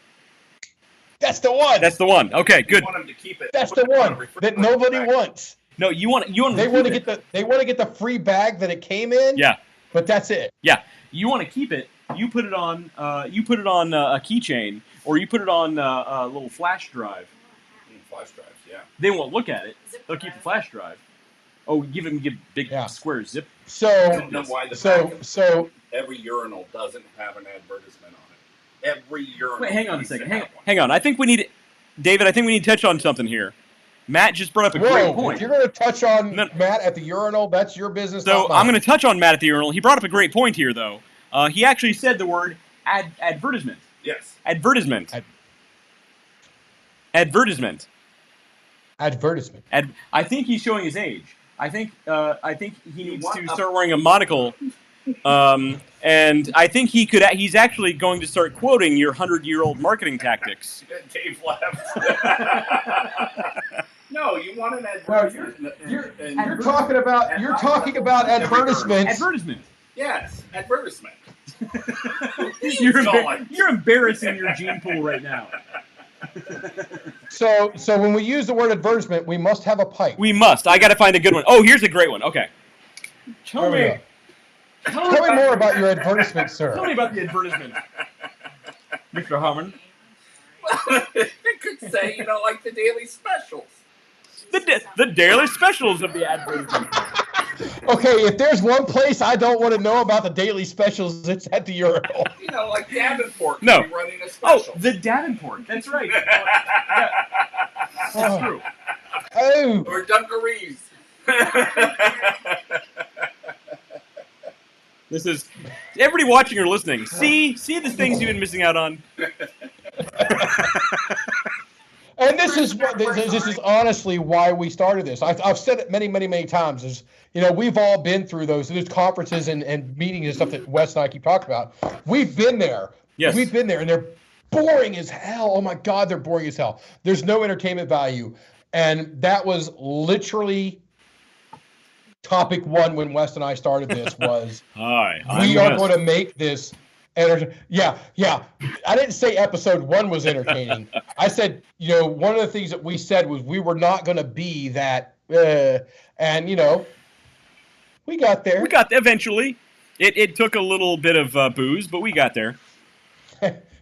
That's the one. That's the one. Okay, good. You want them to keep it. That's the one that nobody wants. No, you want. They want to get the free bag that it came in. Yeah. But that's it. Yeah. You want to keep it. You put it on. You put it on a keychain, or you put it on a little flash drive. Flash drives, yeah. They won't look at it. They'll keep the flash drive. Oh, give big square zip. So every urinal doesn't have an advertisement on it. Every urinal. Wait, hang on a second. Hang on. I think we need, David. I think we need to touch on something here. Matt just brought up a great point. If you're going to touch on Matt at the urinal, that's your business. So I'm going to touch on Matt at the urinal. He brought up a great point here, though. He actually said the word advertisement. Yes. Advertisement. Advertisement. Advertisement. I think he's showing his age. I think he needs to start wearing a monocle. And I think he's actually going to start quoting your 100-year-old marketing tactics. Dave left. No, you want an advertisement. You're talking about advertisement. Advertisement. Yes, advertisement. You're embarrassing your gene pool right now. So when we use the word advertisement, we must have a pipe. We must. I got to find a good one. Oh, here's a great one. Okay. Tell me more about your advertisement, sir. Tell me about the advertisement, Mr. Harmon. Well, you could say, like the daily specials. The daily specials of the advertisement. Okay, if there's one place I don't want to know about the daily specials, it's at the urinal. Like Davenport. No. Running a special. Oh, the Davenport. That's right. That's true. Oh. Or Dunkarees. This is everybody watching or listening. See the things you've been missing out on. And this is honestly why we started this. I've said it many, many, many times. Is we've all been through those conferences and meetings and stuff that Wes and I keep talking about. We've been there. Yes. We've been there, and they're boring as hell. Oh my God, they're boring as hell. There's no entertainment value, and that was literally topic one when West and I started this was Hi, we are going to make this yeah. I didn't say episode 1 was entertaining. I said, one of the things that we said was we were not going to be that, and we got there. We got there eventually. It took a little bit of booze, but we got there.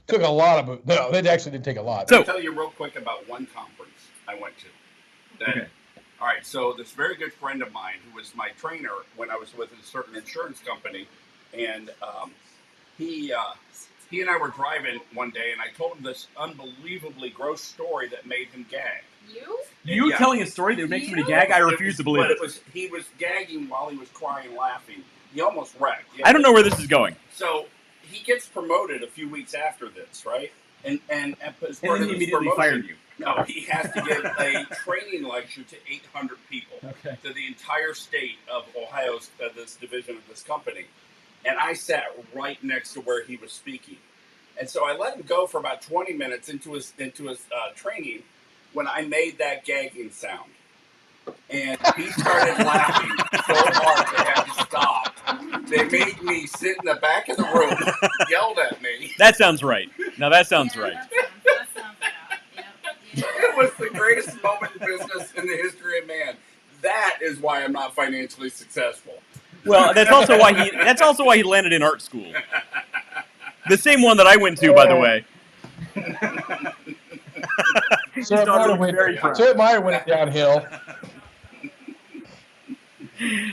Took a lot of booze. No, it actually didn't take a lot. So, I'll tell you real quick about one conference I went to. Okay. All right, so this very good friend of mine who was my trainer when I was with a certain insurance company, and he and I were driving one day, and I told him this unbelievably gross story that made him gag. You telling a story that makes somebody gag? I refuse to believe it. He was gagging while he was crying, laughing. He almost wrecked. I don't know where this is going. So he gets promoted a few weeks after this, right? And as part then of he his immediately promotion, fired you. No, he has to give a training lecture to 800 people, to the entire state of Ohio's this division of this company. And I sat right next to where he was speaking. And so I let him go for about 20 minutes into his training when I made that gagging sound. And he started laughing so hard they had to stop. They made me sit in the back of the room, yelled at me. That sounds right. Now that sounds right. That sounds yeah. It was the greatest moment in business in the history of man. That is why I'm not financially successful. Well, that's also why he landed in art school. The same one that I went to, by the way. So it might have went downhill.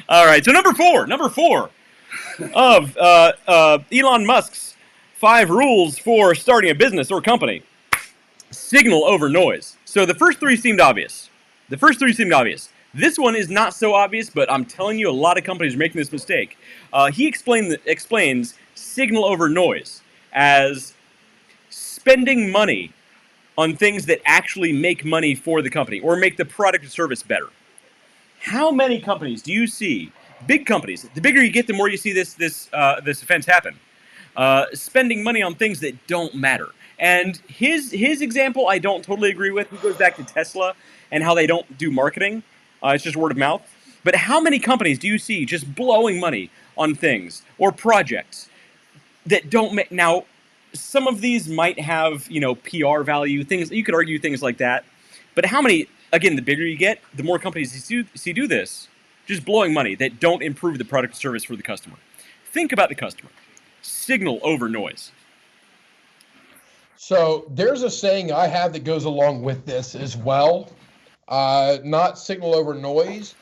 All right, so number four of Elon Musk's 5 rules for starting a business or company. Signal over noise. So the first 3 seemed obvious. This one is not so obvious, but I'm telling you, a lot of companies are making this mistake. He explains signal over noise as spending money on things that actually make money for the company or make the product or service better. How many companies do you see, big companies, the bigger you get, the more you see this offense happen, spending money on things that don't matter? And his example I don't totally agree with. He goes back to Tesla and how they don't do marketing. It's just word of mouth. But how many companies do you see just blowing money on things or projects that don't make... Now, some of these might have, PR value, things, you could argue things like that. But how many, again, the bigger you get, the more companies you see do this, just blowing money that don't improve the product or service for the customer. Think about the customer. Signal over noise. So there's a saying I have that goes along with this as well. Not signal over noise,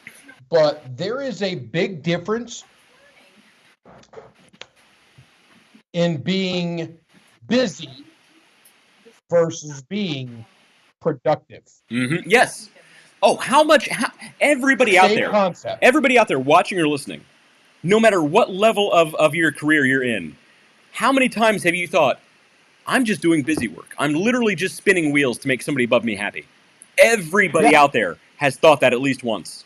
but there is a big difference in being busy versus being productive. Mm-hmm. Yes. Oh, everybody out there, concept. Everybody out there watching or listening, no matter what level of your career you're in, how many times have you thought, I'm just doing busy work. I'm literally just spinning wheels to make somebody above me happy. Everybody out there has thought that at least once.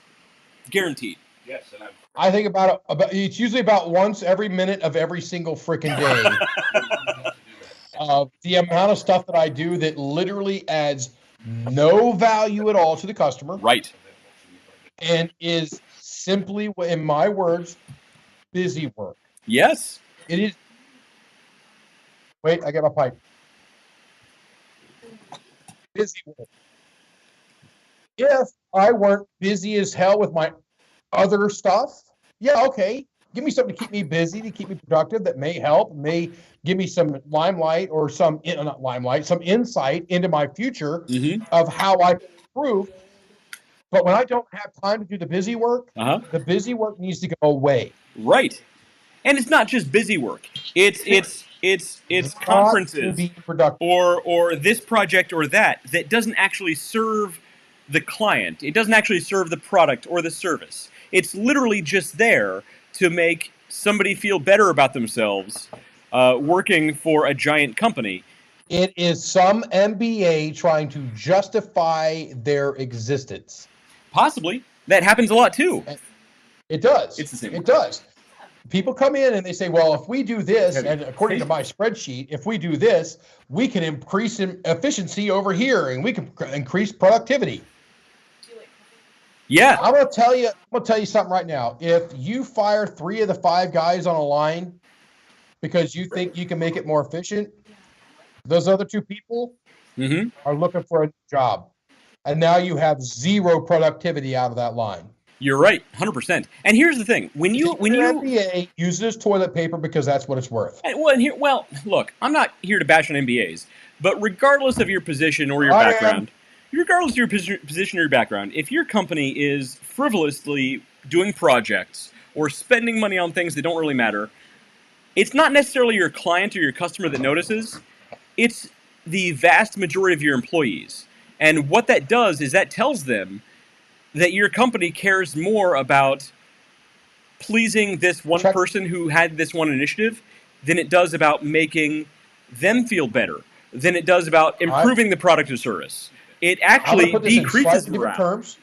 Guaranteed. Yes, and I think about it's usually about once every minute of every single freaking day. The amount of stuff that I do that literally adds no value at all to the customer. Right. And is simply, in my words, busy work. Yes. It is. Wait, I got my pipe. Busy work. If I weren't busy as hell with my other stuff, yeah, okay. Give me something to keep me busy, to keep me productive, that may help, may give me some limelight or some insight into my future of how I can improve. But when I don't have time to do the busy work, the busy work needs to go away. Right. And it's not just busy work. It's conferences or this project or that doesn't actually serve the client. It doesn't actually serve the product or the service. It's literally just there to make somebody feel better about themselves working for a giant company. It is some MBA trying to justify their existence. Possibly. That happens a lot too. It does. It's the same. It does. People come in and they say, well, if we do this, and according to my spreadsheet, if we do this, we can increase efficiency over here and we can increase productivity. Yeah. I'm gonna tell you something right now. If you fire 3 of the 5 guys on a line because you think you can make it more efficient, those other 2 people are looking for a job. And now you have 0 productivity out of that line. You're right, 100%. And here's the thing: when you MBA uses toilet paper because that's what it's worth. Well, look, I'm not here to bash on MBAs, but regardless of your position or your background, regardless of your position or your background, if your company is frivolously doing projects or spending money on things that don't really matter, it's not necessarily your client or your customer that notices. It's the vast majority of your employees. And what that does is that tells them that your company cares more about pleasing this one person who had this one initiative than it does about making them feel better, than it does about improving the product or service. It actually decreases morale. Terms.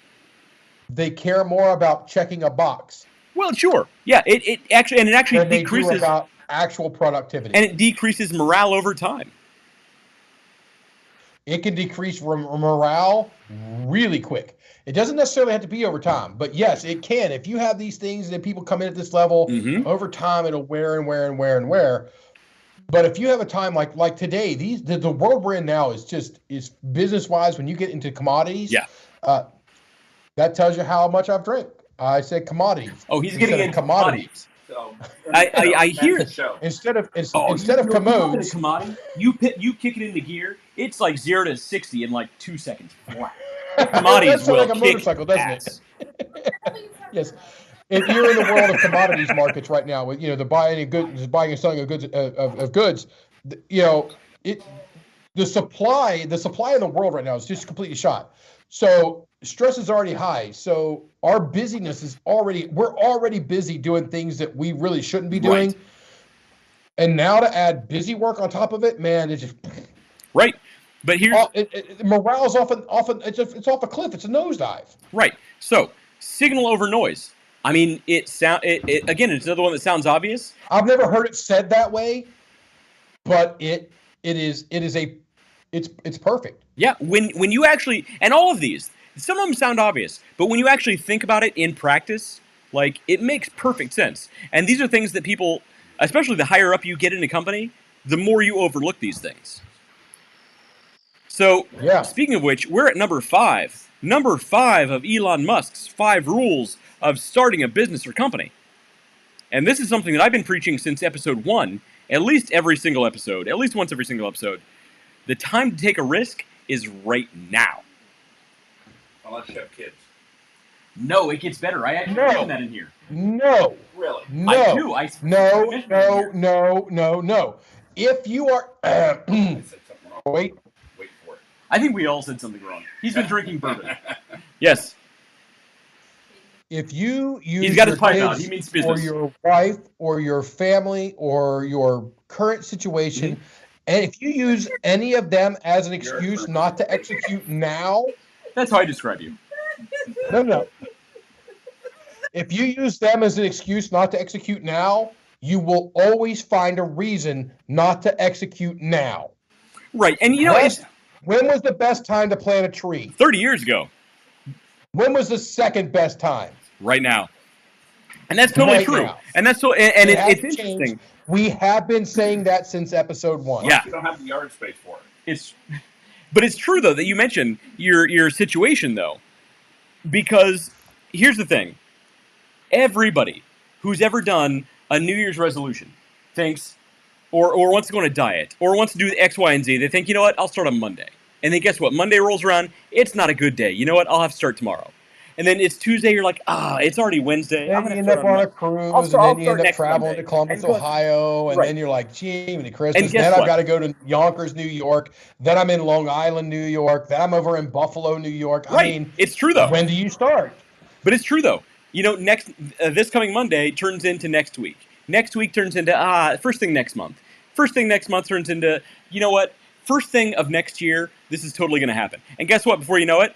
They care more about checking a box. Well, sure. Yeah, it actually decreases about actual productivity. And it decreases morale over time. It can decrease morale really quick. It doesn't necessarily have to be over time, but yes, it can. If you have these things that people come in at this level, over time it'll wear and wear and wear and wear. But if you have a time like today, the world we're in now is business-wise, when you get into commodities, that tells you how much I've drank. I said commodities. Oh, he's getting into commodities. So, I hear it. Instead of commodes, commodity, you kick it into gear. It's like 0 to 60 in like 2 seconds. Wow. Commodities will like a motorcycle, doesn't it? Yes. If you're in the world of commodities markets right now, with the buying and selling of goods, the supply in the world right now is just completely shot. So stress is already high. So our busyness we're already busy doing things that we really shouldn't be doing. Right. And now to add busy work on top of it, man, it's just right. But here's morale's often it's off a cliff. It's a nosedive. Right. So signal over noise. I mean, again, it's another one that sounds obvious. I've never heard it said that way, but it's perfect. Yeah. When you actually, and all of these, some of them sound obvious, but when you actually think about it in practice, like, it makes perfect sense. And these are things that people, especially the higher up you get in a company, the more you overlook these things. So, Speaking of which, we're at number 5. Number 5 of Elon Musk's 5 rules of starting a business or company. And this is something that I've been preaching since episode 1, at least every single episode, at least once every single episode. The time to take a risk is right now. Unless you have kids. No, it gets better. I actually mentioned that in here. No. Really? No. I do. No. If you are... I said something wrong. Wait for it. I think we all said something wrong. He's been drinking bourbon. Yes. If you use He's got his pipe kids out. He means business. or your wife or your family or your current situation, and if you use any of them as an excuse not to execute now... That's how I describe you. No. If you use them as an excuse not to execute now, you will always find a reason not to execute now. Right. And when was the best time to plant a tree? 30 years ago. When was the second best time? Right now. And that's totally true. Now. And that's so it's interesting. Changed. We have been saying that since episode 1. Yeah. You don't have the yard space for it. But it's true, though, that you mentioned your situation, though. Because here's the thing. Everybody who's ever done a New Year's resolution thinks, or wants to go on a diet, or wants to do X, Y, and Z, they think, you know what, I'll start on Monday. And then guess what? Monday rolls around, it's not a good day. You know what, I'll have to start tomorrow. And then it's Tuesday, you're like, it's already Wednesday. Then you end up on a cruise, and then you end up traveling to Columbus, Ohio, and then you're like, gee, Christmas. Then I've got to go to Yonkers, New York. Then I'm in Long Island, New York. Then I'm over in Buffalo, New York. Right. I mean, it's true, though. When do you start? But it's true, though. This coming Monday turns into next week. Next week turns into, first thing next month. First thing next month turns into, you know what? First thing of next year, this is totally going to happen. And guess what? Before you know it,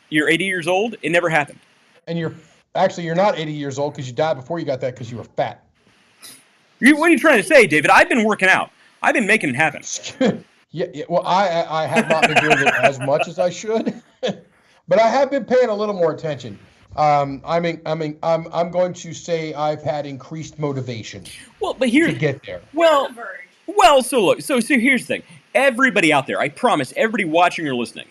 you're 80 years old. It never happened. And you're not 80 years old because you died before you got that because you were fat. What are you trying to say, David? I've been working out. I've been making it happen. Yeah. Well, I have not been doing it as much as I should, but I have been paying a little more attention. I'm going to say I've had increased motivation. Well, but here to get there. Well, so look, so here's the thing. Everybody out there, I promise, everybody watching or listening,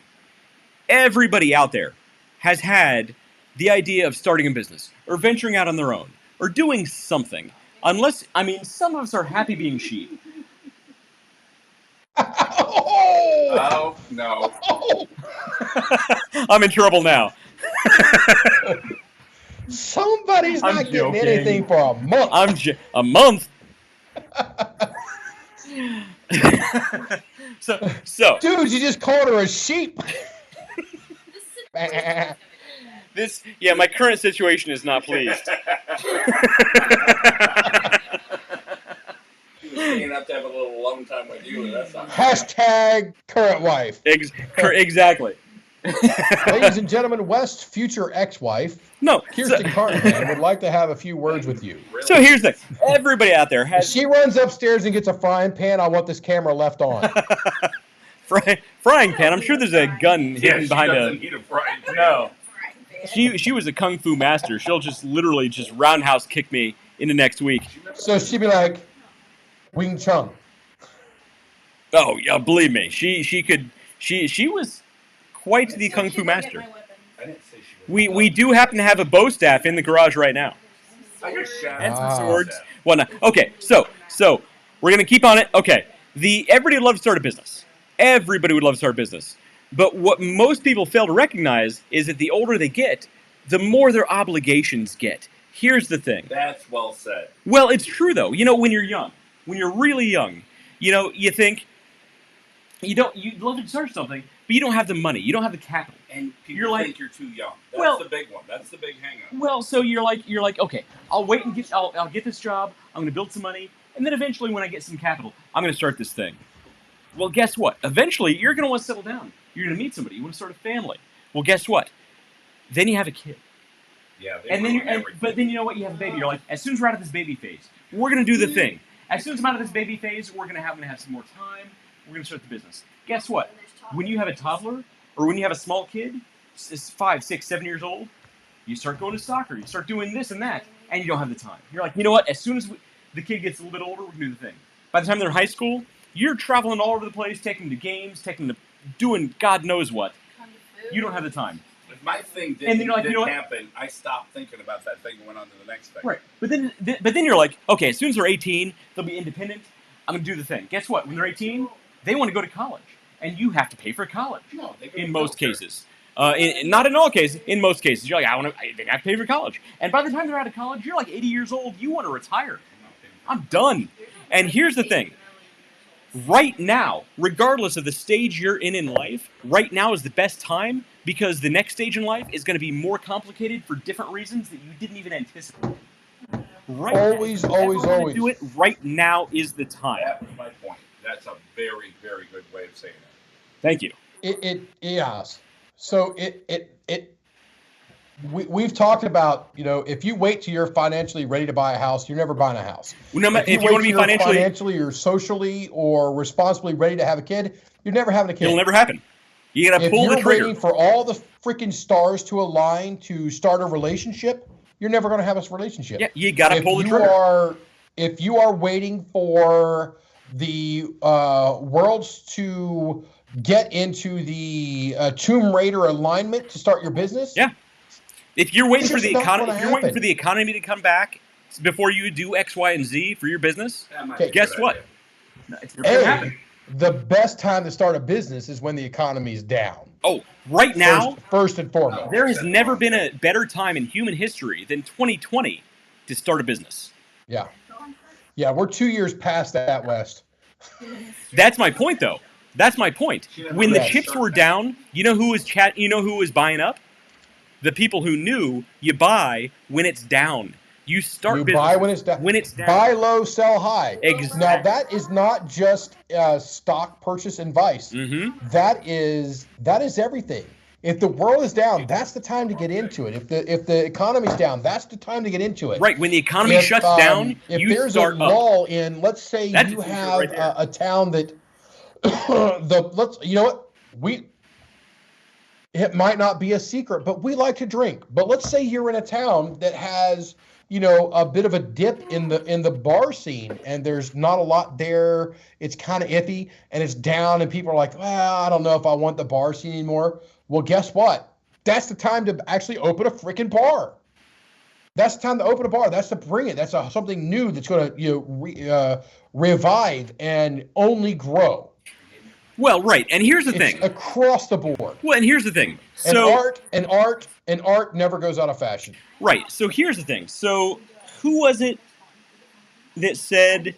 everybody out there has had the idea of starting a business or venturing out on their own or doing something. Unless, I mean, some of us are happy being sheep. Oh, no. I'm in trouble now. Somebody's not getting anything for a month. A month? so dude, you just called her a sheep. My current situation is not pleased. You have to have a little alone time with you. That's not Hashtag current wife. Exactly. Ladies and gentlemen, West's future ex-wife, Kirsten Carpenter, would like to have a few words with you. Really? So here's the thing. Everybody out there has... If she runs upstairs and gets a frying pan, I want this camera left on. Frying pan? I'm sure there's a gun hidden behind need a frying pan. No. She was a kung fu master. She'll just literally just roundhouse kick me into next week. So she'd be like, Wing Chun. Oh, yeah, believe me. She was quite the kung fu master. We do happen to have a bow staff in the garage right now. And some swords. Well, no. Okay, so we're gonna keep on it. Okay, everybody would love to start a business. Everybody would love to start a business. But what most people fail to recognize is that the older they get, the more their obligations get. Here's the thing. That's well said. Well, it's true though. You know, when you're young, when you're really young, you know, you think you'd love to start something, but you don't have the money, you don't have the capital, and people think you're too young. That's the big one. That's the big hang-up. Well, so you're like, okay, I'll wait and I'll get this job. I'm going to build some money, and then eventually, when I get some capital, I'm going to start this thing. Well, guess what? Eventually, you're going to want to settle down. You're going to meet somebody. You want to start a family. Well, guess what? Then you have a kid. Yeah. But then you know what? You have a baby. You're like, as soon as we're out of this baby phase, we're going to do the thing. As soon as I'm out of this baby phase, we're going to have some more time. We're going to start the business. Guess what? When you have a toddler or when you have a small kid, 5, 6, 7 years old, you start going to soccer. You start doing this and that, and you don't have the time. You're like, you know what? As soon as the kid gets a little bit older, we can do the thing. By the time they're in high school, you're traveling all over the place, taking them to games, taking them to doing God knows what. You don't have the time. If my thing didn't happen, I stopped thinking about that thing and went on to the next thing. Right. But then you're like, okay, as soon as they're 18, they'll be independent. I'm going to do the thing. Guess what? When they're 18, they want to go to college. And you have to pay for college. No, in most cases. Not in all cases. In most cases. You're like, they have to pay for college. And by the time they're out of college, you're like 80 years old. You want to retire. I'm done. And here's the thing. Right now, regardless of the stage you're in life, right now is the best time because the next stage in life is going to be more complicated for different reasons that you didn't even anticipate. Always. Do it right now is the time. That was my point. That's a very, very good way of saying it. Thank you. Yes. So we've talked about, you know, if you wait till you're financially ready to buy a house, you're never buying a house. If you want to be financially or socially or responsibly ready to have a kid, you're never having a kid. It'll never happen. You got to pull the trigger. If you're waiting for all the freaking stars to align to start a relationship, you're never going to have a relationship. Yeah, you got to pull the trigger. If you are waiting for the worlds to get into the Tomb Raider alignment to start your business. Yeah. If you're waiting for the economy, to come back before you do X, Y, and Z for your business, guess what? It's never gonna happen. The best time to start a business is when the economy is down. Oh, right now, first and foremost. There has never been a better time in human history than 2020 to start a business. Yeah. Yeah, we're 2 years past that, West. That's my point, though. That's my point. When the chips were down, you know who was buying up? The people who knew you buy when it's down. You buy when it's down. Buy low, sell high. Exactly. Now that is not just stock purchase advice. Mm-hmm. That is everything. If the world is down, that's the time to get into it. If the economy's down, that's the time to get into it. Right. When the economy shuts down, you there's start a lull in, let's say you have a town that you know what? It might not be a secret, but we like to drink. But let's say you're in a town that has, you know, a bit of a dip in the bar scene, and there's not a lot there. It's kind of iffy, and it's down, and people are like, well, I don't know if I want the bar scene anymore. Well, guess what? That's the time to actually open a freaking bar. That's the time to open a bar. That's to bring it. That's something new that's going to revive and only grow. Well, right, and here's the thing. Across the board. Well, and here's the thing. So and art never goes out of fashion. Right. So here's the thing. So who was it that said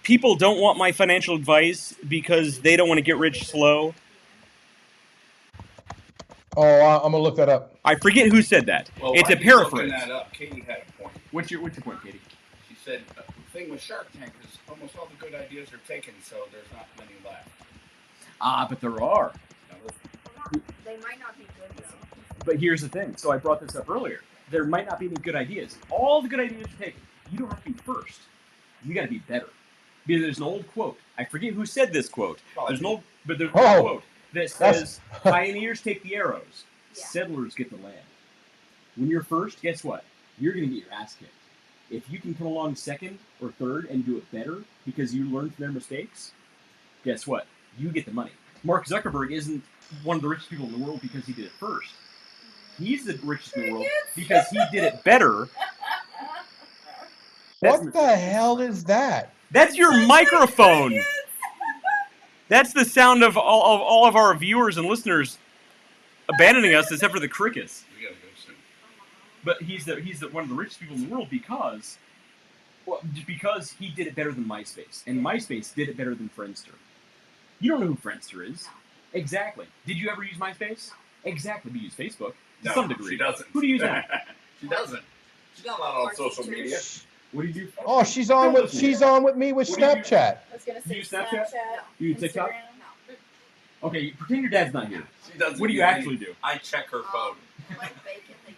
people don't want my financial advice because they don't want to get rich slow? Oh, I'm gonna look that up. I forget who said that. Well, it's a paraphrase. That up, Katie had a point. What's your point, Katie? She said the thing with Shark Tank is almost all the good ideas are taken, so there's not many left. But there are. They might not be good. But here's the thing. So I brought this up earlier. There might not be any good ideas. All the good ideas are taken. You don't have to be first. You got to be better. Because there's an old quote. I forget who said this quote. There's an old quote that says, "Pioneers take the arrows, settlers get the land." When you're first, guess what? You're going to get your ass kicked. If you can come along second or third and do it better because you learned from their mistakes, guess what? You get the money. Mark Zuckerberg isn't one of the richest people in the world because he did it first. He's the richest in the world because he did it better. What the hell is that? That's your microphone. That's the sound of all of our viewers and listeners abandoning us, except for the crickets. We gotta go soon. But he's one of the richest people in the world because he did it better than MySpace, and MySpace did it better than Friendster. You don't know who Friendster is. Exactly. Did you ever use MySpace? Exactly. You use Facebook to some degree. She doesn't. Who do you use now? She doesn't. She's not on social media. What do you do? Oh, she's on with me with Snapchat. I was gonna say You use Snapchat? You use TikTok? No. Okay, pretend your dad's not here. She doesn't. What do you actually do? I check her phone. Like bacon again.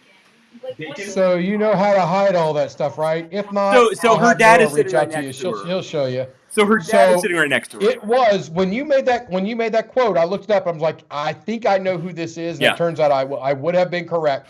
Bacon? So you know how to hide all that stuff, right? If not, So I'll her have dad Noah is sitting reach right out to you. next to her. He'll show you. So her dad is So sitting right next to her. It was when you made that quote. I looked it up. I was like, I think I know who this is. And Yeah. it turns out I would have been correct,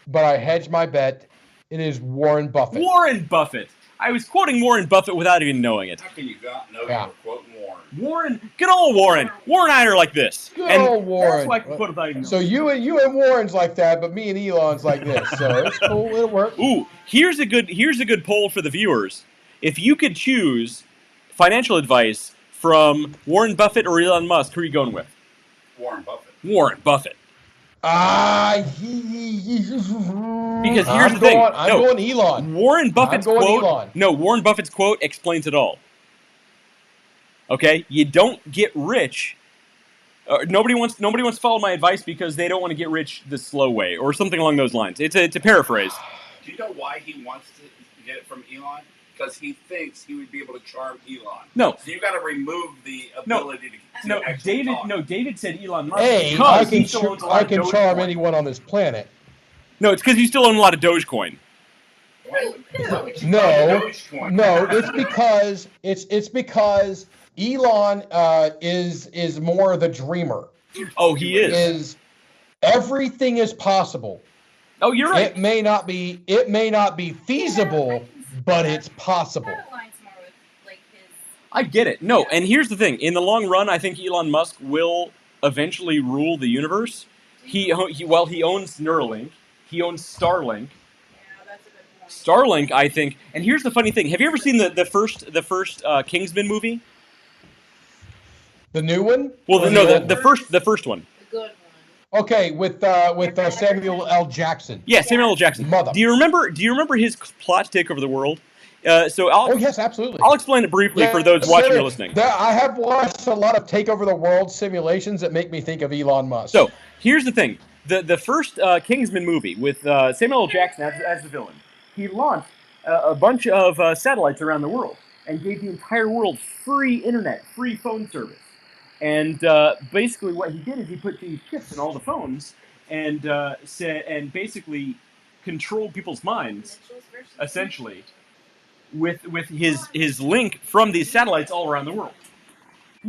but I hedged my bet. It is Warren Buffett. Warren Buffett. I was quoting Warren Buffett without even knowing it. How can you not know Yeah. you were quoting Warren? Warren, good old Warren. Warren and I are like this. Good and old Warren. That's why I can quote without even knowing. So you and Warren's like that, but me and Elon's like this. So it's cool. It'll work. Ooh, here's a good poll for the viewers. If you could choose financial advice from Warren Buffett or Elon Musk, who are you going with? Warren Buffett. Warren Buffett. Because here's I'm the thing. I'm going Elon. Warren Buffett's I'm going quote. Elon. No, Warren Buffett's quote explains it all. Okay, you don't get rich. Nobody wants to follow my advice because they don't want to get rich the slow way, or something along those lines. It's a paraphrase. Do you know why he wants to get it from Elon? Because he thinks he would be able to charm Elon. No. So you got to remove the ability to No, actually David. talk. No, David said Elon Musk. Hey, because I he still owns a lot I of can charm Dogecoin. anyone on this planet. No, it's because you still own a lot of Dogecoin. No, it's because Elon is more the dreamer. Oh, he is. Is everything is possible. Oh, you're right. It may not be feasible, but it's possible. That aligns more with like his. I get it. No, and here's the thing. In the long run, I think Elon Musk will eventually rule the universe. He owns Neuralink. He owns Starlink. Yeah, that's a good point. Starlink, I think. And here's the funny thing. Have you ever seen the first Kingsman movie? The new one? Well, Or no, old the one? first one. The good one. Okay, with Samuel L. Jackson. Yeah, Samuel L. Jackson. Mother. Do you remember his plot to take over the world? So Oh yes, absolutely. I'll explain it briefly for those watching or listening. I have watched a lot of Take Over the World simulations that make me think of Elon Musk. So here's the thing: the first Kingsman movie with Samuel L. Jackson as the villain, he launched a bunch of satellites around the world and gave the entire world free internet, free phone service. And basically, what he did is he put these chips in all the phones and basically controlled people's minds, essentially, with his link from these satellites all around the world.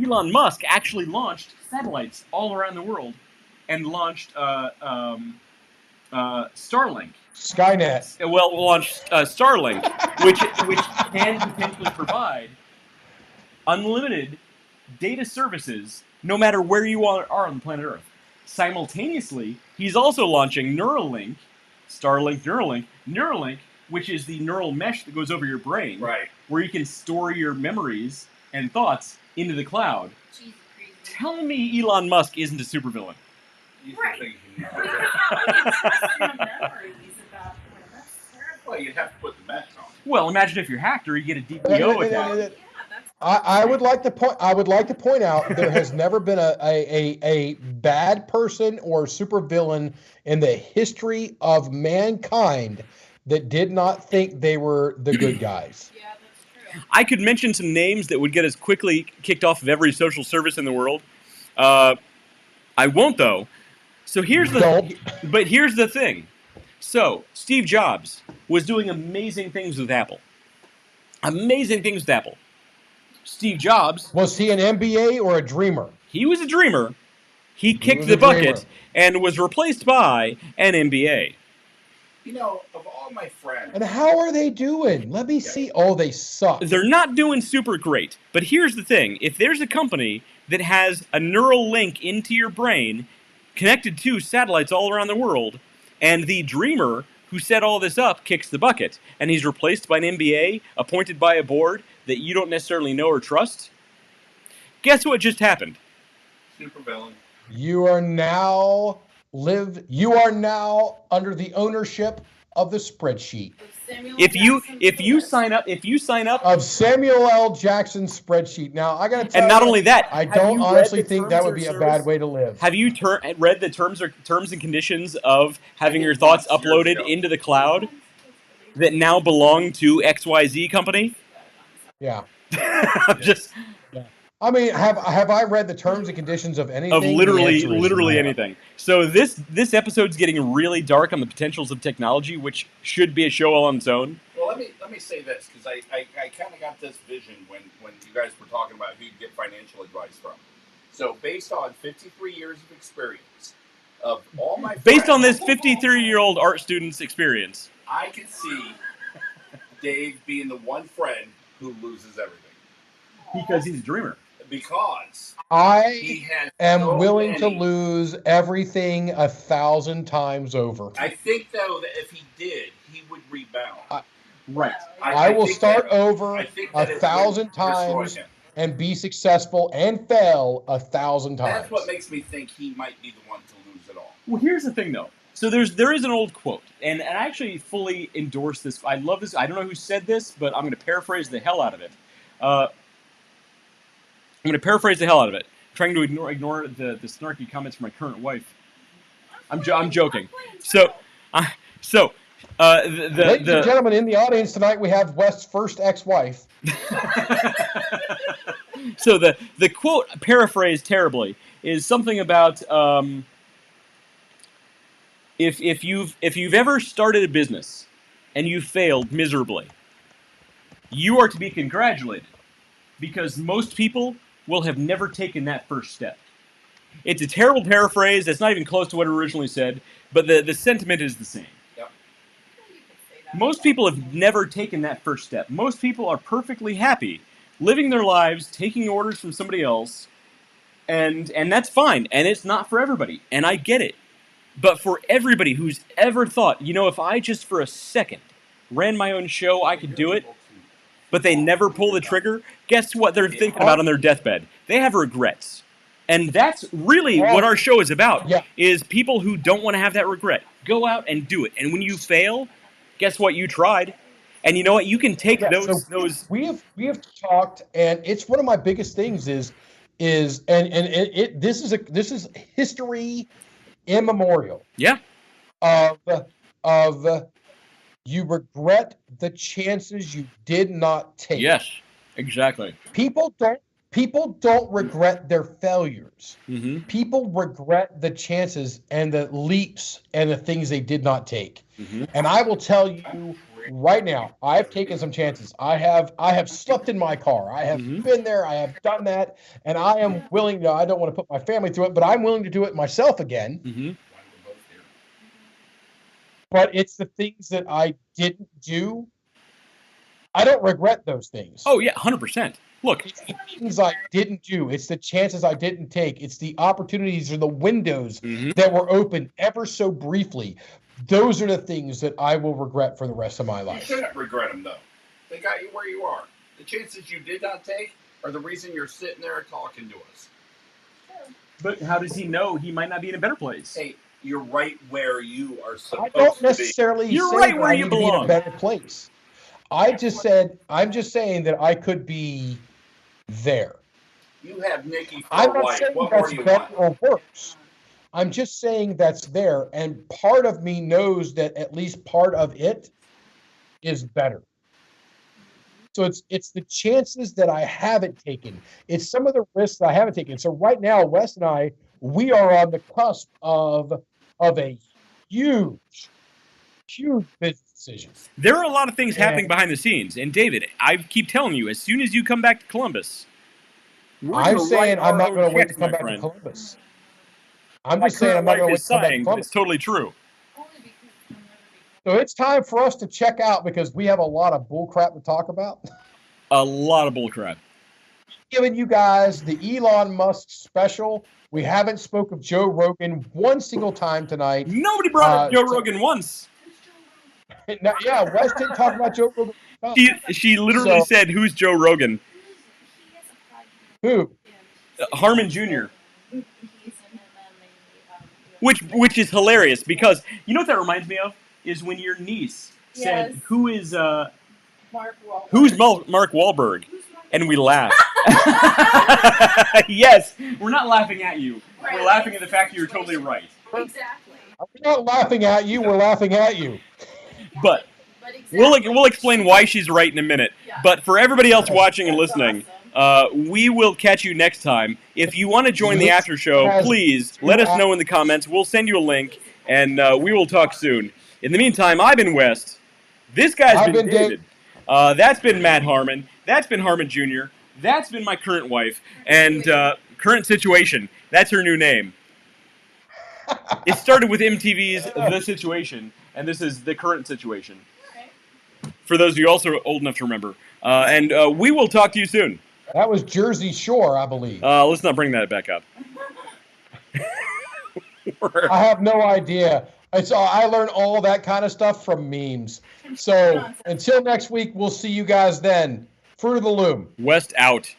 Elon Musk actually launched satellites all around the world and launched Starlink. Skynet. Well, launched Starlink, which can potentially provide unlimited data services no matter where you are on the planet Earth. Simultaneously, he's also launching Neuralink, Starlink, Neuralink, which is the neural mesh that goes over your brain, Right. where you can store your memories and thoughts into the cloud. Jesus, crazy. Tell me Elon Musk isn't a supervillain. Right. Think you How do you trust your memories about him? That's terrible. well, you'd have to put the mesh on. Well, imagine if you're hacked or you get a DPO attack. Yeah, that's I would like to point out there has never been a bad person or supervillain in the history of mankind that did not think they were the good guys. Yeah, that's true. I could mention some names that would get us quickly kicked off of every social service in the world. I won't, though. So here's the thing. So Steve Jobs was doing amazing things with Apple. Steve Jobs. Was he an MBA or a dreamer? He was a dreamer. He kicked the bucket and was replaced by an MBA. You know, of all my friends, And how are they doing? Let me see. Oh, they suck. They're not doing super great. But here's the thing. If there's a company that has a neural link into your brain connected to satellites all around the world, and the dreamer who set all this up kicks the bucket, and he's replaced by an MBA appointed by a board that you don't necessarily know or trust, guess what just happened? supervillain. You are now under the ownership of the spreadsheet. If you sign up Of Samuel L. Jackson's spreadsheet. Now I gotta tell and not you, only that, I have don't you read honestly the think that terms would or be a service? bad way to live. Have you read the terms and conditions of having your thoughts uploaded into the cloud that now belong to XYZ company? Yeah. I'm just I mean, have I read the terms and conditions of anything? of The literally answer is no. anything. So this episode's getting really dark on the potentials of technology, which should be a show all on its own. Well, let me say this, because I kind of got this vision when you guys were talking about who you get financial advice from. So based on 53 years of experience of all my friends, Based on this 53-year-old art student's experience, I can see Dave being the one friend who loses everything. because he's a dreamer. Because he I has am so willing to many- lose everything 1,000 times over. I think, though, that if he did, he would rebound. Right. I will think start that- over I think that it would 1,000 destroy times him. and be successful and fail 1,000 times. That's what makes me think he might be the one to lose it all. Well, here's the thing, though. So there is an old quote, and I actually fully endorse this. I love this. I don't know who said this, but I'm going to paraphrase the hell out of it. I'm trying to ignore the snarky comments from my current wife. I'm joking. Ladies and gentlemen, in the audience tonight, we have West's first ex-wife. So the quote, paraphrased terribly, is something about if you've ever started a business and you failed miserably, you are to be congratulated, because most people will have never taken that first step. It's a terrible paraphrase. That's not even close to what it originally said, but the sentiment is the same. Yep. Most people have never taken that first step. Most people are perfectly happy living their lives, taking orders from somebody else, and that's fine. And it's not for everybody, and I get it. But for everybody who's ever thought, if I just for a second ran my own show, I could do it, but they never pull the trigger, guess what they're thinking about on their deathbed? They have regrets. And that's really what our show is about, is people who don't want to have that regret. Go out and do it. And when you fail, guess what? You tried. And you know what? You can take those. We have talked, and it's one of my biggest things this is history immemorial. Yeah. Of you regret the chances you did not take. Yes, exactly. People don't regret their failures. Mm-hmm. People regret the chances and the leaps and the things they did not take. Mm-hmm. And I will tell you, right now, I've taken some chances. I have slept in my car. I have been there. I have done that, and I am willing to. I don't want to put my family through it, but I'm willing to do it myself again. But it's the things that I didn't do. I don't regret those things. Oh yeah, 100%. Look, it's the things I didn't do. It's the chances I didn't take. It's the opportunities or the windows that were open ever so briefly. Those are the things that I will regret for the rest of my life. You shouldn't regret them, though. They got you where you are. The chances you did not take are the reason you're sitting there talking to us. But how does he know he might not be in a better place? Hey, you're right where you are supposed to be. I don't necessarily You're say right that where I you need to be in belong. a better place. I'm just saying that I could be there. You have Nikki for I'm a not wife. saying What more that's do you better want? or worse. I'm just saying that's there, and part of me knows that at least part of it is better. So it's the chances that I haven't taken. It's some of the risks that I haven't taken. So right now, Wes and I, we are on the cusp of a huge business decision. There are a lot of things happening behind the scenes, and David, I keep telling you, as soon as you come back to Columbus, I'm saying I'm not going to wait to come back to Columbus. I'm just saying I'm not going to wait to come back to Columbus. It's totally true. So it's time for us to check out because we have a lot of bullcrap to talk about. A lot of bullcrap. Giving you guys the Elon Musk special. We haven't spoke of Joe Rogan one single time tonight. Nobody brought up Joe Rogan once. Yeah, Wes didn't talk about Joe Rogan. She literally said, "Who's Joe Rogan?" Who? Harmon Jr. Which is hilarious because you know what that reminds me of is when your niece said, "Who is Mark Wahlberg. Who's Mark Wahlberg?" And we laugh. Yes, we're not laughing at you. Right. We're laughing at the fact that you're totally right. Exactly. We're not laughing at you. We're laughing at you. But we'll explain why she's right in a minute. Yeah. But for everybody else watching and listening, we will catch you next time. If you want to join the after show, please let us know in the comments. We'll send you a link, and we will talk soon. In the meantime, I've been West. This guy's been David. That's been Matt Harmon. That's been Harmon Jr. That's been my current wife. And current situation. That's her new name. It started with MTV's The Situation, and this is The Current Situation. For those of you also old enough to remember. And we will talk to you soon. That was Jersey Shore, I believe. Let's not bring that back up. I have no idea. I learned all that kind of stuff from memes. So until next week, we'll see you guys then. Fruit of the Loom. West out.